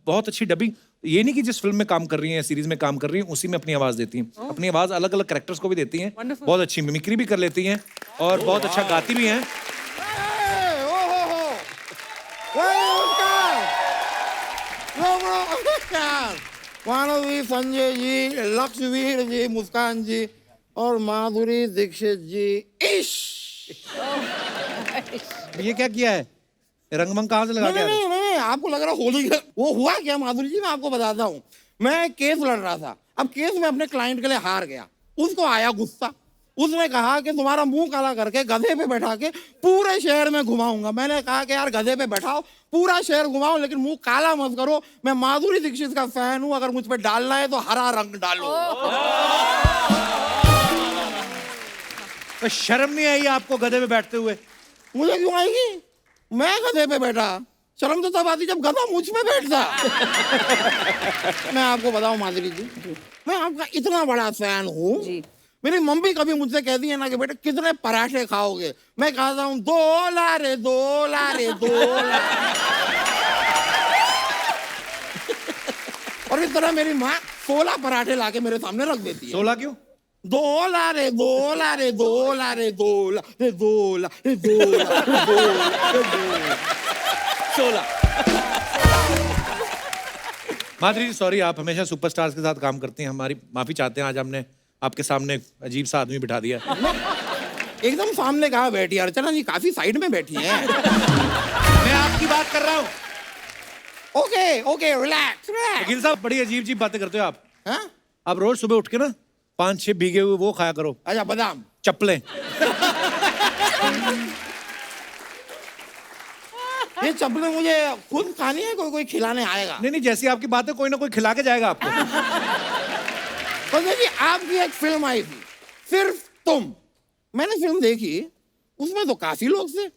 बहुत अच्छी डबिंग, ये नहीं कि जिस फिल्म में काम कर रही हैं, सीरीज में काम कर रही हैं, उसी में अपनी आवाज देती हैं। अपनी आवाज अलग अलग कैरेक्टर्स को भी देती हैं, Wonderful. बहुत अच्छी मिमिक्री भी कर लेती हैं और बहुत अच्छा गाती भी हैं। मानवी, संजय जी, लक्ष्यवीर जी, मुस्कान जी और माधुरी दीक्षित जी। इश ये क्या किया है? रंगमंग कहाँ से लगा नहीं, के आ रहे नहीं, हैं? नहीं, आपको लग रहा होली का वो हुआ क्या माधुरी जी, मैं आपको बताता हूँ। मैं केस लड़ रहा था, अब केस में अपने क्लाइंट के लिए हार गया, उसको आया गुस्सा, उसने कहा कि तुम्हारा मुंह काला करके गधे पे बैठा के पूरे शहर में घुमाऊंगा। मैंने कहा कि यार गधे पे बैठाओ, पूरा शहर घुमाओ, लेकिन मुंह काला मत करो। मैं माधुरी दीक्षित का फैन हूं, अगर मुझ पे डालना है तो हरा रंग डालो। तो शर्म नहीं आई आपको गधे पे बैठते हुए? मुझे क्यों आएगी? मैं गधे पे बैठा, शर्म तो तब आती जब गधा मुझ पे बैठता। मैं आपको बताऊं माधुरी जी, मैं आपका इतना बड़ा फैन हूँ। जी। मेरी मम्मी कभी मुझसे कहती है ना कि बेटे कितने पराठे खाओगे, मैं कहता हूँ 2 लारे 2 लारे 2 लारे। और इस तरह मेरी माँ 16 पराठे लाके मेरे सामने रख देती है। 16 क्यों? 2 लारे 2 लारे 2 लारे 2 लारे 2 लारे 2 लारे 16। माधुरी जी सॉरी, आप हमेशा सुपरस्टार्स के साथ काम करती हैं, हमारी माफी चाहते हैं। आज हमने आपके सामने अजीब सा आदमी बिठा दिया। एकदम सामने कहाँ बैठी है अर्चना जी, काफी साइड में बैठी हैं। मैं आपकी बात कर रहा हूँ। Okay okay, relax relax. वकील साहब बड़ी अजीब अजीब बातें करते हो आप। हाँ? आप रोज सुबह उठ के ना 5-6 भीगे हुए वो खाया करो, अच्छा बादाम। चप्पलें। ये चप्पलें मुझे खुद खानी है, कोई खिलाने आएगा? नहीं नहीं, जैसी आपकी बात है कोई ना कोई खिला के जाएगा आपको। तो देखिए, आपकी एक फिल्म आई थी सिर्फ तुम, मैंने फिल्म देखी, उसमें तो काफी लोग थे।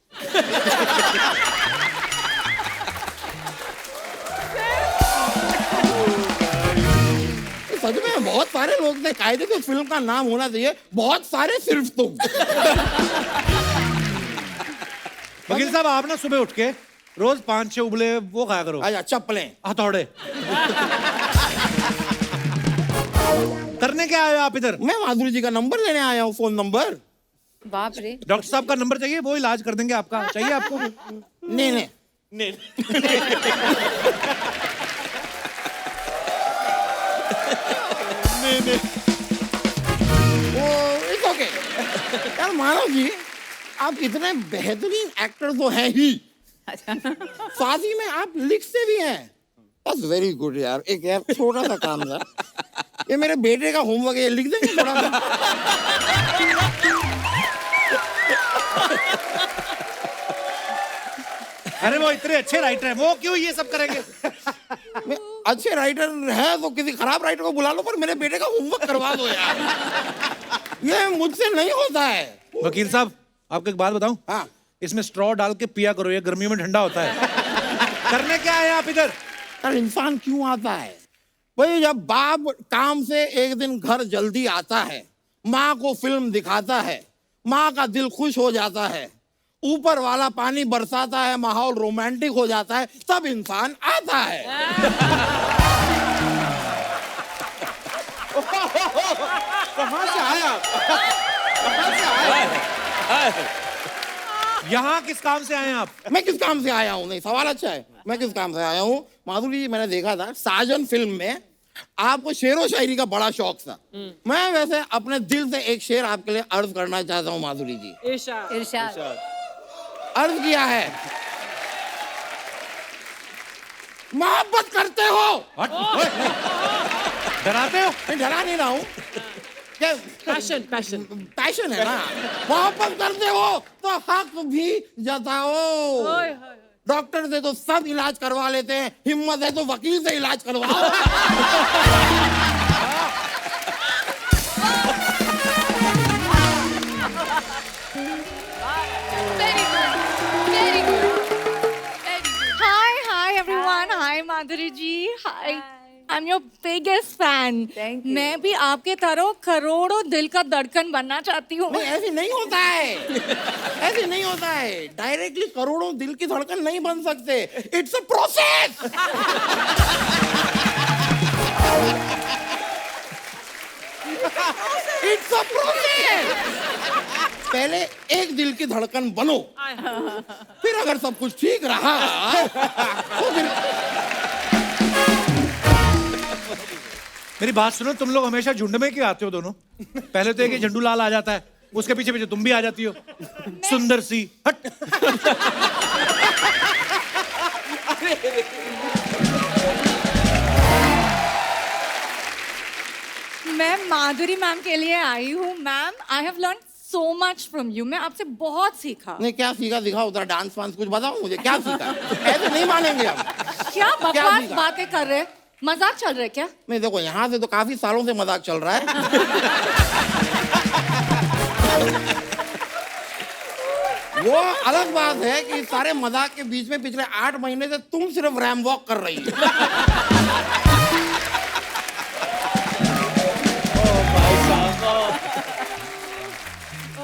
सच में बहुत सारे लोग थे, कायदे से फिल्म का नाम होना चाहिए बहुत सारे सिर्फ तुम। वकील साहब आप ना सुबह उठ के रोज 5-6 उबले वो खाया करो, अच्छा चप्पलें। हथौड़े। करने क्या आए हो आप इधर? मैं माधुरी जी का नंबर लेने आया हूँ, फोन नंबर। बाप रे। डॉक्टर साहब का नंबर चाहिए, वो इलाज कर देंगे आपका। चाहिए आपको? नहीं नहीं, इट्स ओके। यार मानव जी, आप इतने बेहतरीन एक्टर तो हैं ही, साथ ही में आप लिखते भी हैं। बस वेरी गुड यार। एक यार छोटा सा काम था, ये मेरे बेटे का होमवर्क है, ये लिख देंगे थोड़ा सा? अरे वो इतने अच्छे राइटर हैं, वो क्यों ये सब करेंगे? अच्छे राइटर है तो किसी खराब राइटर को बुला लो, पर मेरे बेटे का होमवर्क करवा दो यार। ये मुझसे नहीं होता है। वकील साहब आपको एक बात बताऊं? हाँ। इसमें स्ट्रॉ डाल के पिया करो, ये गर्मियों में ठंडा होता है। करने क्या है आप इधर? यार इंसान क्यों आता है भाई? जब बाप काम से एक दिन घर जल्दी आता है, माँ को फिल्म दिखाता है, माँ का दिल खुश हो जाता है, ऊपर वाला पानी बरसाता है, माहौल रोमांटिक हो जाता है, तब इंसान आता है। कहाँ से आया? कहाँ से आया? यहाँ किस काम से आए हैं आप? मैं किस काम से आया हूँ? नहीं, सवाल अच्छा है। मैं किस काम से आया हूँ? माधुरी जी, मैंने देखा था साजन फिल्म में आपको शेरो शायरी का बड़ा शौक था। मैं वैसे अपने दिल से एक शेर आपके लिए अर्ज करना चाहता हूँ माधुरी जी। इरशाद। इरशाद। अर्ज किया है, मोहब्बत करते हो? हट, ओए, डराते हो? मैं डरा नहीं रहा हूँ, क्या पैशन पैशन पैशन है ना? मोहब्बत करते हो तो तो हक भी जताओ। डॉक्टर से तो सब इलाज करवा लेते हैं, हिम्मत है तो वकील से इलाज करवाओ। Very good. Very good. Very good. Hi everyone. Hi Madhuri ji. Hi. I'm your biggest fan. Thank you. मैं भी आपके तरह करोड़ों दिल का धड़कन बनना चाहती हूँ. नहीं, ऐसे नहीं होता है, ऐसे नहीं होता है। डायरेक्टली करोड़ों दिल की धड़कन नहीं बन सकते। It's a process. It's a process. पहले एक दिल की धड़कन बनो, फिर अगर सब कुछ ठीक रहा तो फिर मेरी बात सुनो, तुम लोग हमेशा झुंड में क्यों आते हो दोनों? पहले तो एक ही झंडू लाल आ जाता है, उसके पीछे पीछे तुम भी आ जाती हो। सुंदर सी हट। मैं माधुरी मैम के लिए आई हूँ. Ma'am, I have learn so much from you. मैं आपसे बहुत सीखा. नहीं, क्या सीखा दिखाओ, उधर डांस वांस कुछ बताओ मुझे, क्या सीखा? ऐसे नहीं मानेंगे हम। क्या बकवास सीखा? बातें कर रहे हैं? मजाक चल रहा है क्या? नहीं देखो, यहाँ से तो काफी सालों से मजाक चल रहा है। वो अलग बात है कि सारे मजाक के बीच में पिछले 8 महीने से तुम सिर्फ रैम वॉक कर रही हो।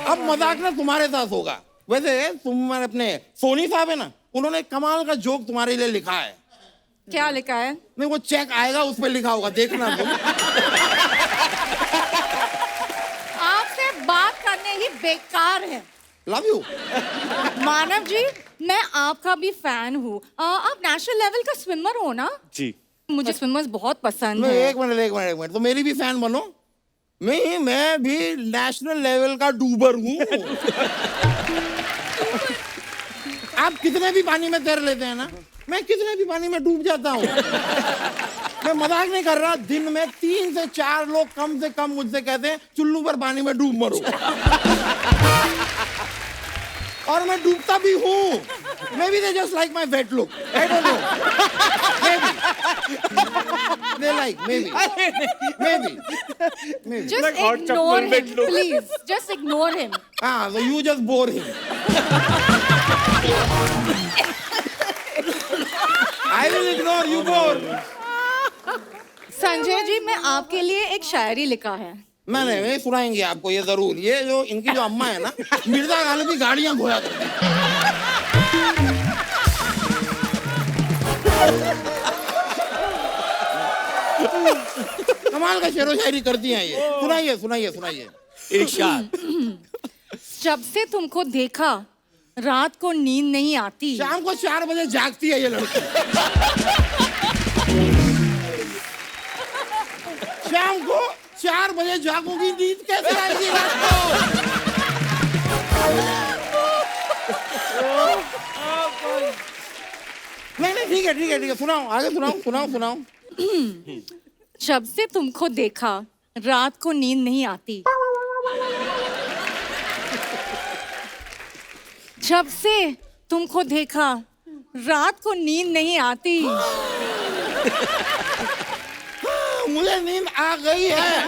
अब मजाक ना तुम्हारे साथ होगा। वैसे तुम्हारे अपने सोनी साहब है ना, उन्होंने कमाल का जोक तुम्हारे लिए लिखा है। क्या लिखा है? नहीं, वो चेक आएगा, उस पर लिखा होगा, देखना तुम। आपसे बात करने ही बेकार है. Love you. मानव जी, मैं आपका भी फैन हूँ. आप नेशनल लेवल का स्विमर हो ना? जी. मुझे स्विमर्स बहुत पसंद नहीं, है. एक मिनट, तो मेरी भी फैन बनो। मैं भी नेशनल लेवल का डूबर हूँ। आप कितने भी पानी में तैर लेते हैं ना, मैं कितने भी पानी में डूब जाता हूँ। मैं मजाक नहीं कर रहा। दिन में 3 से 4 लोग कम से कम मुझसे कहते हैं चुल्लू पर पानी में डूब मरो। और मैं डूबता भी हूँ। Maybe they just like my wet look. I don't know. Maybe. They like, maybe. Just ignore him, please. Just ignore him. So you just bore him. I will ignore you bore. Sanjay ji, मैं आपके लिए एक शायरी लिखा है. मैंने सुनाएंगे आपको ये जरूर। ये जो इनकी जो अम्मा है ना, मिर्जा गालिब की गाड़ियां घोड़ा करती हैं। कमाल का शेरो शायरी करती हैं ये। सुनाइए। इरशाद. जब से तुमको देखा, रात को नींद नहीं आती. शाम को 4 बजे जागती है ये लड़की। शाम को 4 बजे जागूंगी, नींद कैसे आएगी रात को? नहीं, ठीक है, सुनाओ, आगे सुनाओ। जब से तुमको देखा, रात को नींद नहीं आती. जब से तुमको देखा, रात को नींद नहीं आती. मुझे नींद आ गई है।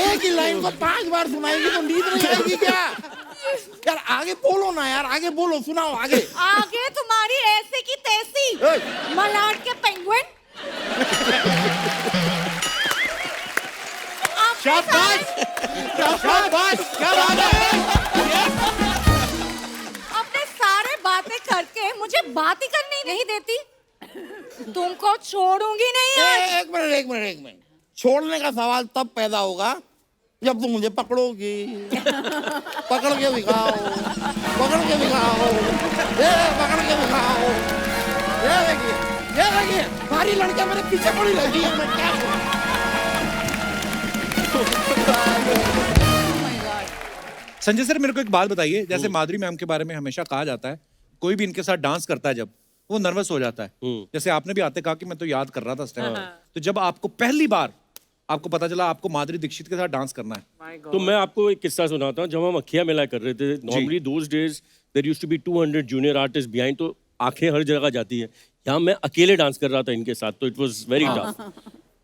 एक ही लाइन को 5 बार सुनाएगी तो नींद नहीं आएगी क्या? यार आगे बोलो ना यार, आगे बोलो, सुनाओ आगे। आगे तुम्हारी ऐसे की तैसी मलाड के पेंगुइन. शाबाश, क्या बात है? अपने सारे बातें करके मुझे बात ही करनी नहीं देती. तुमको छोड़ूंगी नहीं आज. एक मिनट। छोड़ने का सवाल तब पैदा होगा जब तुम मुझे पकड़ोगी। पकड़ के दिखाओ। ये देखिए, सारी लड़कियां मेरे पीछे पड़ी रहती है। मैं क्या करूं? संजय सर, मेरे को एक बात बताइए। जैसे माधुरी मैम के बारे में हमेशा कहा जाता है, कोई भी इनके साथ डांस करता है जब, वो नर्वस हो जाता है। जैसे आपने भी आते कहा कि मैं तो याद कर रहा था उस टाइम। तो जब आपको पहली बार आपको पता चला आपको माधुरी दीक्षित के साथ डांस करना है? My God. तो मैं आपको एक किस्सा सुनाता हूँ. जब हम अखिया मेला कर रहे थे, normally those days there used to be 200 junior artist behind, तो आंखें हर जगह जाती है. यहाँ मैं अकेले डांस कर रहा था इनके साथ, तो इट वाज वेरी टफ.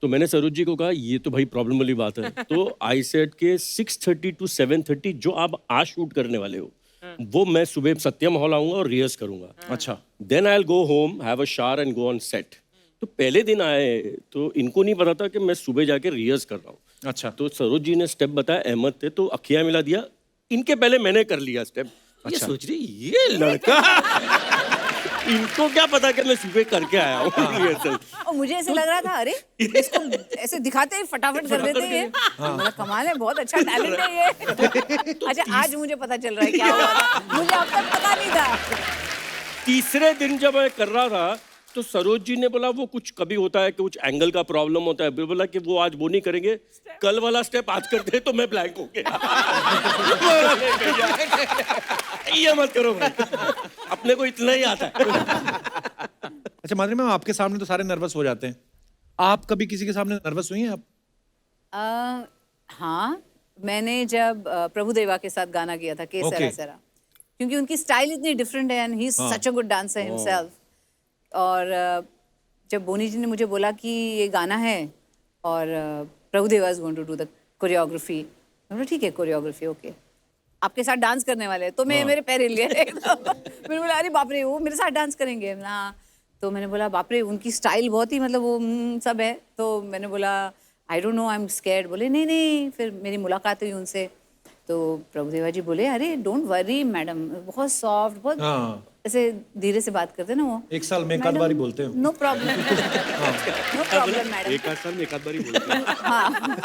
तो मैंने सरोज जी को कहा ये तो भाई प्रॉब्लम वाली बात है. तो आई सेड के 6:30 to 7:30 जो आप आज शूट करने वाले हो वो मैं सुबह सत्यम हॉल आऊंगा और रिहर्स करूंगा. अच्छा. Then I will go home, have a shower and go on set. तो पहले दिन आए तो इनको नहीं पता था कि मैं सुबह जाके रिहर्स कर रहा हूँ. अच्छा. तो सरोज जी ने स्टेप बताया, अहमद थे, तो अखिया मिला दिया. इनके पहले मैंने कर लिया स्टेप. ये सोच रही ये लड़का इनको क्या पता कि मैं सुबह करके आया हूँ रिहर्सल. और मुझे ऐसे लग रहा था अरे इसको ऐसे दिखाते ही फटाफट कर देते हैं. मतलब कमाल है, बहुत अच्छा टैलेंट है ये. अच्छा, आज मुझे पता चल रहा है क्या हुआ था. मुझे अब तक पता नहीं था. तीसरे दिन जब मैं कर रहा था तो सरोज जी ने बोला वो कुछ कभी होता है कि कुछ एंगल का प्रॉब्लम होता है. बोला कि वो आज वो नहीं करेंगे, कल वाला स्टेप आज करते. तो मैं ब्लैंक हो गया. ये मत करो भाई, अपने को इतना ही आता है. अच्छा माधुरी मैम, आपके सामने तो सारे नर्वस हो जाते हैं. आप कभी किसी के सामने नर्वस हुई हैं आप? हाँ, मैंने जब प्रभुदेवा के साथ गाना किया था के Okay. सरा सरा, क्योंकि उनकी स्टाइल इतनी डिफरेंट है and he is such a good dancer himself. और जब बोनी जी ने मुझे बोला कि ये गाना है और Prabhudeva is going to do the choreography, मैं बोला ठीक है कोरियोग्राफी ओके, आपके साथ डांस करने वाले हैं. तो मैं मेरे पैर हिल गए. मैंने बोला अरे बाप रे वो मेरे साथ डांस करेंगे. हाँ, तो मैंने बोला बाप रे उनकी स्टाइल बहुत ही मतलब वो सब है. तो मैंने बोला I don't know, I am scared. बोले नहीं नहीं. फिर मेरी मुलाकात हुई उनसे तो प्रभुदेवा जी बोले अरे डोंट वरी मैडम, बहुत सॉफ्ट, बहुत ऐसे धीरे से बात करते ना वो. एक साल में एक आध बारी बोलते हो. No problem, no problem madam. एक आध साल में एक आध बारी बोलते हैं. हाँ,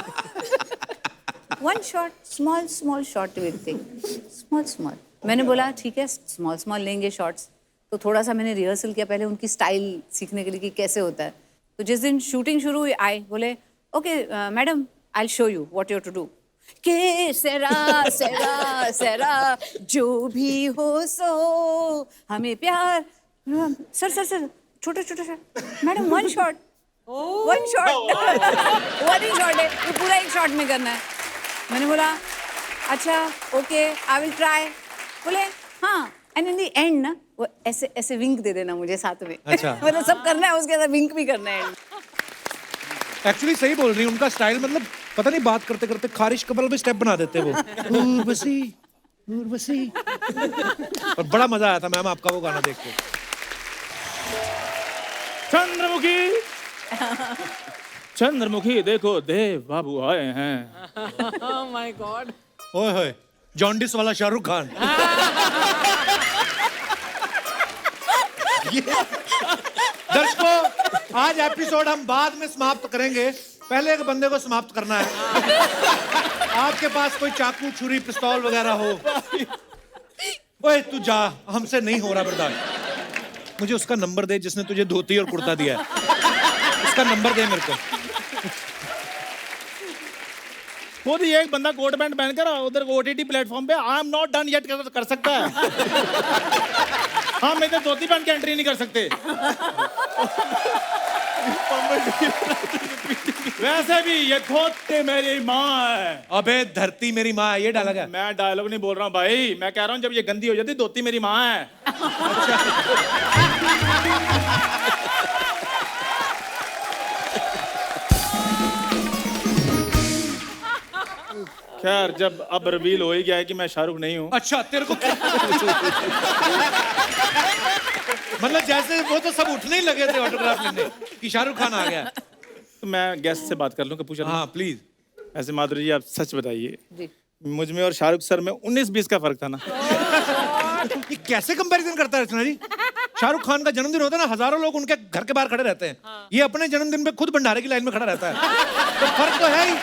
one shot, small small shot will take, small small. मैंने बोला ठीक है स्मॉल स्मॉल लेंगे शॉट्स. तो थोड़ा सा मैंने रिहर्सल किया पहले उनकी स्टाइल सीखने के लिए कि कैसे होता है. तो जिस दिन शूटिंग शुरू हुई आए बोले okay madam I will show you what you have to do. Que sera सेरा सेरा जो भी हो सो हमें प्यार. सर सर सर छोटा छोटा shot madam, one shot, one shot, one ही शॉट है ये, पूरा एक शॉट में करना है. मैंने बोला अच्छा ओके आई विल ट्राई. बोले हाँ, एंड इन द एंड ना वो ऐसे ऐसे विंक दे देना मुझे साथ में. अच्छा. मतलब सब करना है उसके साथ विंक भी करना है. एक्चुअली सही बोल रही है. उनका स्टाइल मतलब पता नहीं बात करते करते खारिश कपल में स्टेप बना देते वो. उर्वशी उर्वशी. और बड़ा मजा आया था मैम आपका वो गाना देख के. चंद्रमुखी चंद्रमुखी देखो देव बाबू आए हैं. Oh my God. ओए होए, जॉन्डिस वाला शाहरुख खान. दर्शकों, आज एपिसोड हम बाद में समाप्त करेंगे. पहले एक बंदे को समाप्त करना है. आपके पास कोई चाकू छुरी पिस्तौल वगैरह हो? ओए तू जा, हमसे नहीं हो रहा बर्दाश्त. मुझे उसका नंबर दे जिसने तुझे धोती और कुर्ता दिया है. उसका नंबर दे मेरे को. खुद ही एक बंदा कोट पैंट पहनकर उधर OTT प्लेटफॉर्म पे I am not done yet कर सकता है. हम इधर धोती पहन के एंट्री नहीं कर सकते. वैसे भी ये धोती मेरी माँ है. अबे धरती मेरी माँ, ये डाला गया. मैं डायलॉग नहीं बोल रहा हूँ भाई, मैं कह रहा हूँ जब ये गंदी हो जाती धोती मेरी माँ है. खैर जब अब रिवील हो ही गया है कि मैं शाहरुख नहीं हूँ. अच्छा तेरे को मतलब जैसे वो तो सब उठने ही लगे थे ऑटोग्राफ लेने कि शाहरुख खान आ गया. तो मैं गेस्ट से बात कर लूँ कि पूछा. हाँ प्लीज. ऐसे माधुरी जी आप सच बताइए, जी. मुझ में और शाहरुख सर में 19-20 का फर्क था ना. ये कैसे कंपैरिजन करता है रचना जी? शाहरुख खान का जन्मदिन होता है ना, हजारों लोग उनके घर के बाहर खड़े रहते हैं. ये अपने जन्मदिन पे खुद भंडारे की लाइन में खड़ा रहता है. तो फर्क तो है ही.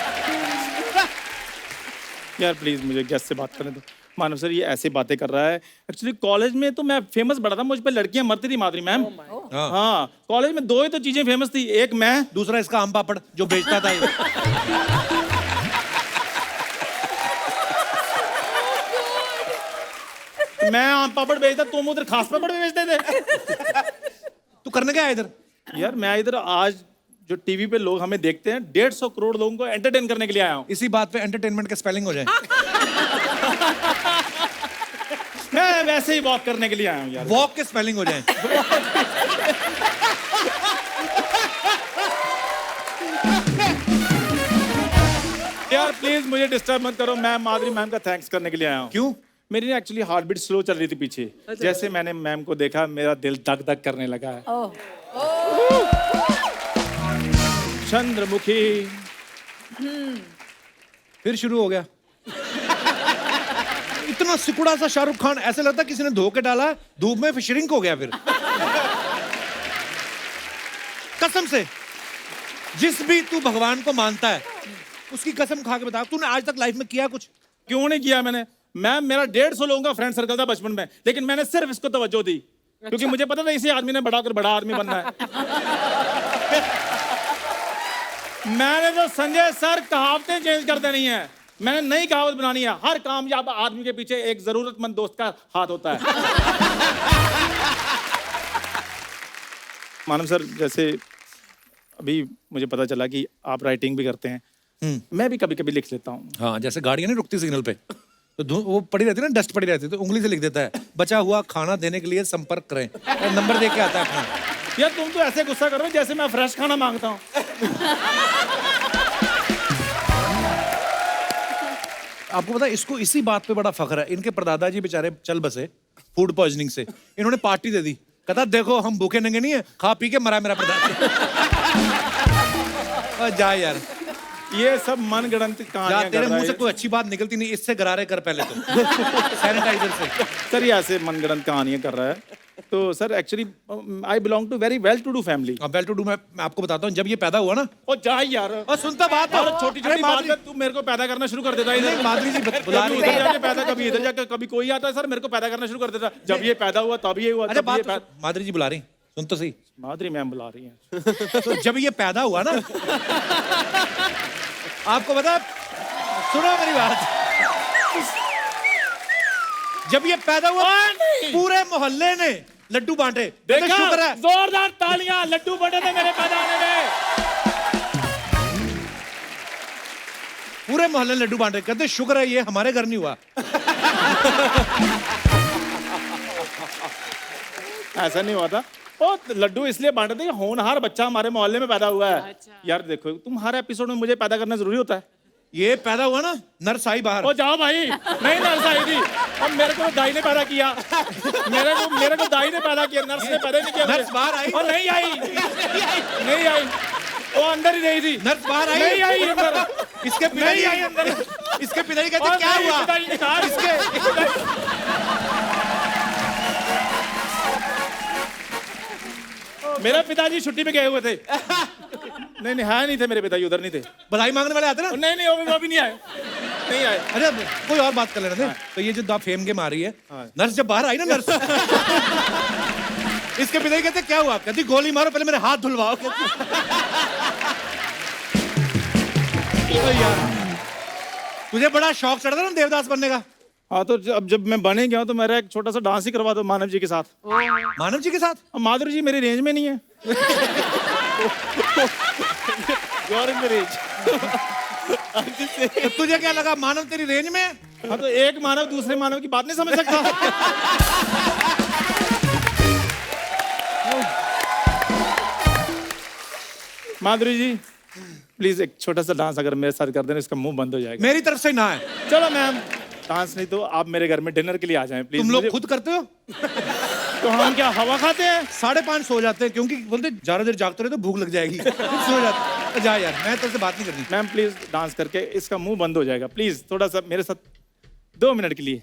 यार प्लीज मुझे गेस्ट से बात करने दो. मानव सर ये ऐसे बातें कर रहा है. एक्चुअली कॉलेज में तो मैं फेमस बड़ा था, मुझ पे लड़कियां मरती थी माधुरी मैम. हाँ कॉलेज में 2 ही तो चीजें फेमस थी, एक मैं, दूसरा इसका आम पापड़ जो बेचता था ये. मैं आम पापड़ बेचता, तुम उधर खास पापड़ भी बेचते थे. तू करने क्या है इधर? यार मैं इधर आज जो टीवी पे लोग हमें देखते हैं, 150 करोड़ लोगों को एंटरटेन करने के लिए आया हूँ। इसी बात पे एंटरटेनमेंट का स्पेलिंग हो जाए। मैं वैसे ही वॉक करने के लिए आया हूँ यार। वॉक के स्पेलिंग हो जाए। यार प्लीज मुझे डिस्टर्ब मत करो, मैं माधुरी मैम का थैंक्स करने के लिए आया हूँ। क्यों? मेरी एक्चुअली हार्ट बीट स्लो चल रही थी पीछे। जैसे मैंने मैम को देखा, मेरा दिल धक धक करने लगा है। ओह चंद्रमुखी। फिर शुरू हो गया। इतना सिकुड़ा सा शाहरुख खान, ऐसे लगता किसी ने धो के डाला, धूप में श्रिंक हो गया। फिर कसम से, जिस भी तू भगवान को मानता है उसकी कसम खा के बता, तूने आज तक लाइफ में किया कुछ? क्यों नहीं किया मैंने? मैम मेरा 150 लोगों का फ्रेंड सर्कल था बचपन में, लेकिन मैंने सिर्फ इसको तवज्जो दी क्योंकि मुझे पता था इसी आदमी ने बड़ा होकर बड़ा आदमी बनना है। मैंने तो संजय सर कहावतें चेंज कर देनी है, मैंने नई कहावत बनानी है। हर कामयाब आदमी के पीछे एक जरूरतमंद दोस्त का हाथ होता है। मानव सर, जैसे अभी मुझे पता चला कि आप राइटिंग भी करते हैं, मैं भी कभी कभी लिख लेता हूँ। हाँ, जैसे गाड़ियां नहीं रुकती सिग्नल पे, तो वो पड़ी रहती है ना, डस्ट पड़ी रहती है, तो उंगली से लिख देता है, बचा हुआ खाना देने के लिए संपर्क करें, और नंबर दे के आता है अपना। यार तुम तो ऐसे गुस्सा कर रहे हो जैसे मैं फ्रेश खाना मांगता हूँ। आपको पता है, इसको इसी बात पे बड़ा फख्र है। इनके परदादा जी बेचारे चल बसे फूड पॉइजनिंग से, इन्होंने पार्टी दे दी, कहता देखो हम भूखे नंगे नहीं है, खा पी के मरा मेरा परदादा। जा यार, ये सब मनगढ़ंत जा, कहानियां तेरे कर रहा मुंह से है। कोई अच्छी बात निकलती नहीं, इससे गरारे कर पहले तो सैनिटाइजर से। सर ये ऐसे मनगढ़ंत कहानियां कर रहा है। तो sir actually I belong to very well to do family. अब वेल टू डू मैं आपको बताता हूँ, जब ये पैदा हुआ ना, ओ जा यार, और सुनता बात और छोटी छोटी बात में तू मेरे को पैदा करना शुरू कर देता है। इधर माधुरी जी बुला रही इधर है। जाके पैदा, कभी इधर जाके, कभी कोई आता है सर मेरे को पैदा करना शुरू कर देता है। जब ये पैदा हुआ तब ये हुआ। अरे तब ये बात, माधुरी जी बुला रही, सुन तो सही। माधुरी मैम बुला रही हैं। तो जब ये पैदा हुआ ना, आपको पता है, सुनो मेरी बात, जब ये पैदा हुआ पूरे मोहल्ले ने लड्डू बांटे। देखा, शुक्र है, जोरदार तालियां, लड्डू बटे थे मेरे पैदा होने में। पूरे मोहल्ले ने लड्डू बांटे, कहते शुक्र है ये हमारे घर नहीं हुआ। ऐसा नहीं हुआ था। ओ लड्डू इसलिए बांटे थे, होनहार बच्चा हमारे मोहल्ले में पैदा हुआ है। यार देखो, तुम हर एपिसोड में मुझे पैदा करना जरूरी होता है। ये पैदा हुआ ना, नर्स आई बाहर। ओ जाओ भाई, नहीं नर्स आई थी, अब मेरे को दाई ने पैदा किया। मेरे को दाई ने पैदा किया, नर्स ने पैदा नहीं किया। नर्स बाहर आई? और नहीं आई, नहीं आई, वो अंदर ही रही थी। नर्स बाहर आई? नहीं आई अंदर, इसके नहीं पिताजी आई अंदर। इसके पिताजी कहते और क्या नहीं, हुआ? पिताजी ने कहा इसके मेरा पिताजी छुट्टी पे गए हुए थे। नहीं नहीं थे मेरे पिताजी, उधर नहीं थे। बधाई मांगने वाले आते ना? नहीं नहीं, वो भी नहीं आए, नहीं आए। अरे कोई और बात कर लेना थे। तो ये जो दा फेम गेम आ रही है, नर्स जब बाहर आई ना, नर्स इसके पिताजी कहते क्या हुआ? कहती गोली मारो, पहले मेरे हाथ धुलवाओ। तो यार तुझे बड़ा शौक चढ़ा था ना देवदास बनने का? हाँ, तो अब जब मैं बने गया हूँ तो मेरा एक छोटा सा डांस ही करवा दो मानव जी के साथ। मानव जी के साथ? अब माधुरी जी मेरी रेंज में नहीं है। You're in the range। तो तुझे क्या लगा मानव तेरी रेंज में है? हाँ, तो एक मानव दूसरे मानव की बात नहीं समझ सकता। माधुरी जी प्लीज एक छोटा सा डांस अगर मेरे साथ कर देना, इसका मुंह बंद हो जाएगा। मेरी तरफ से ना है। चलो मैम, डांस नहीं तो आप मेरे घर में डिनर के लिए आ जाएं प्लीज। तुम लोग खुद करते हो? तो हम क्या हवा खाते हैं? 5:30 सो जाते हैं, क्योंकि बोलते ज्यादा देर जागते रहे तो भूख लग जाएगी। फिर सो जाते। तो जा यार, मैं तेरे से बात नहीं करनी। मैम प्लीज डांस करके इसका मुंह बंद हो जाएगा, प्लीज थोड़ा सा मेरे साथ 2 मिनट के लिए।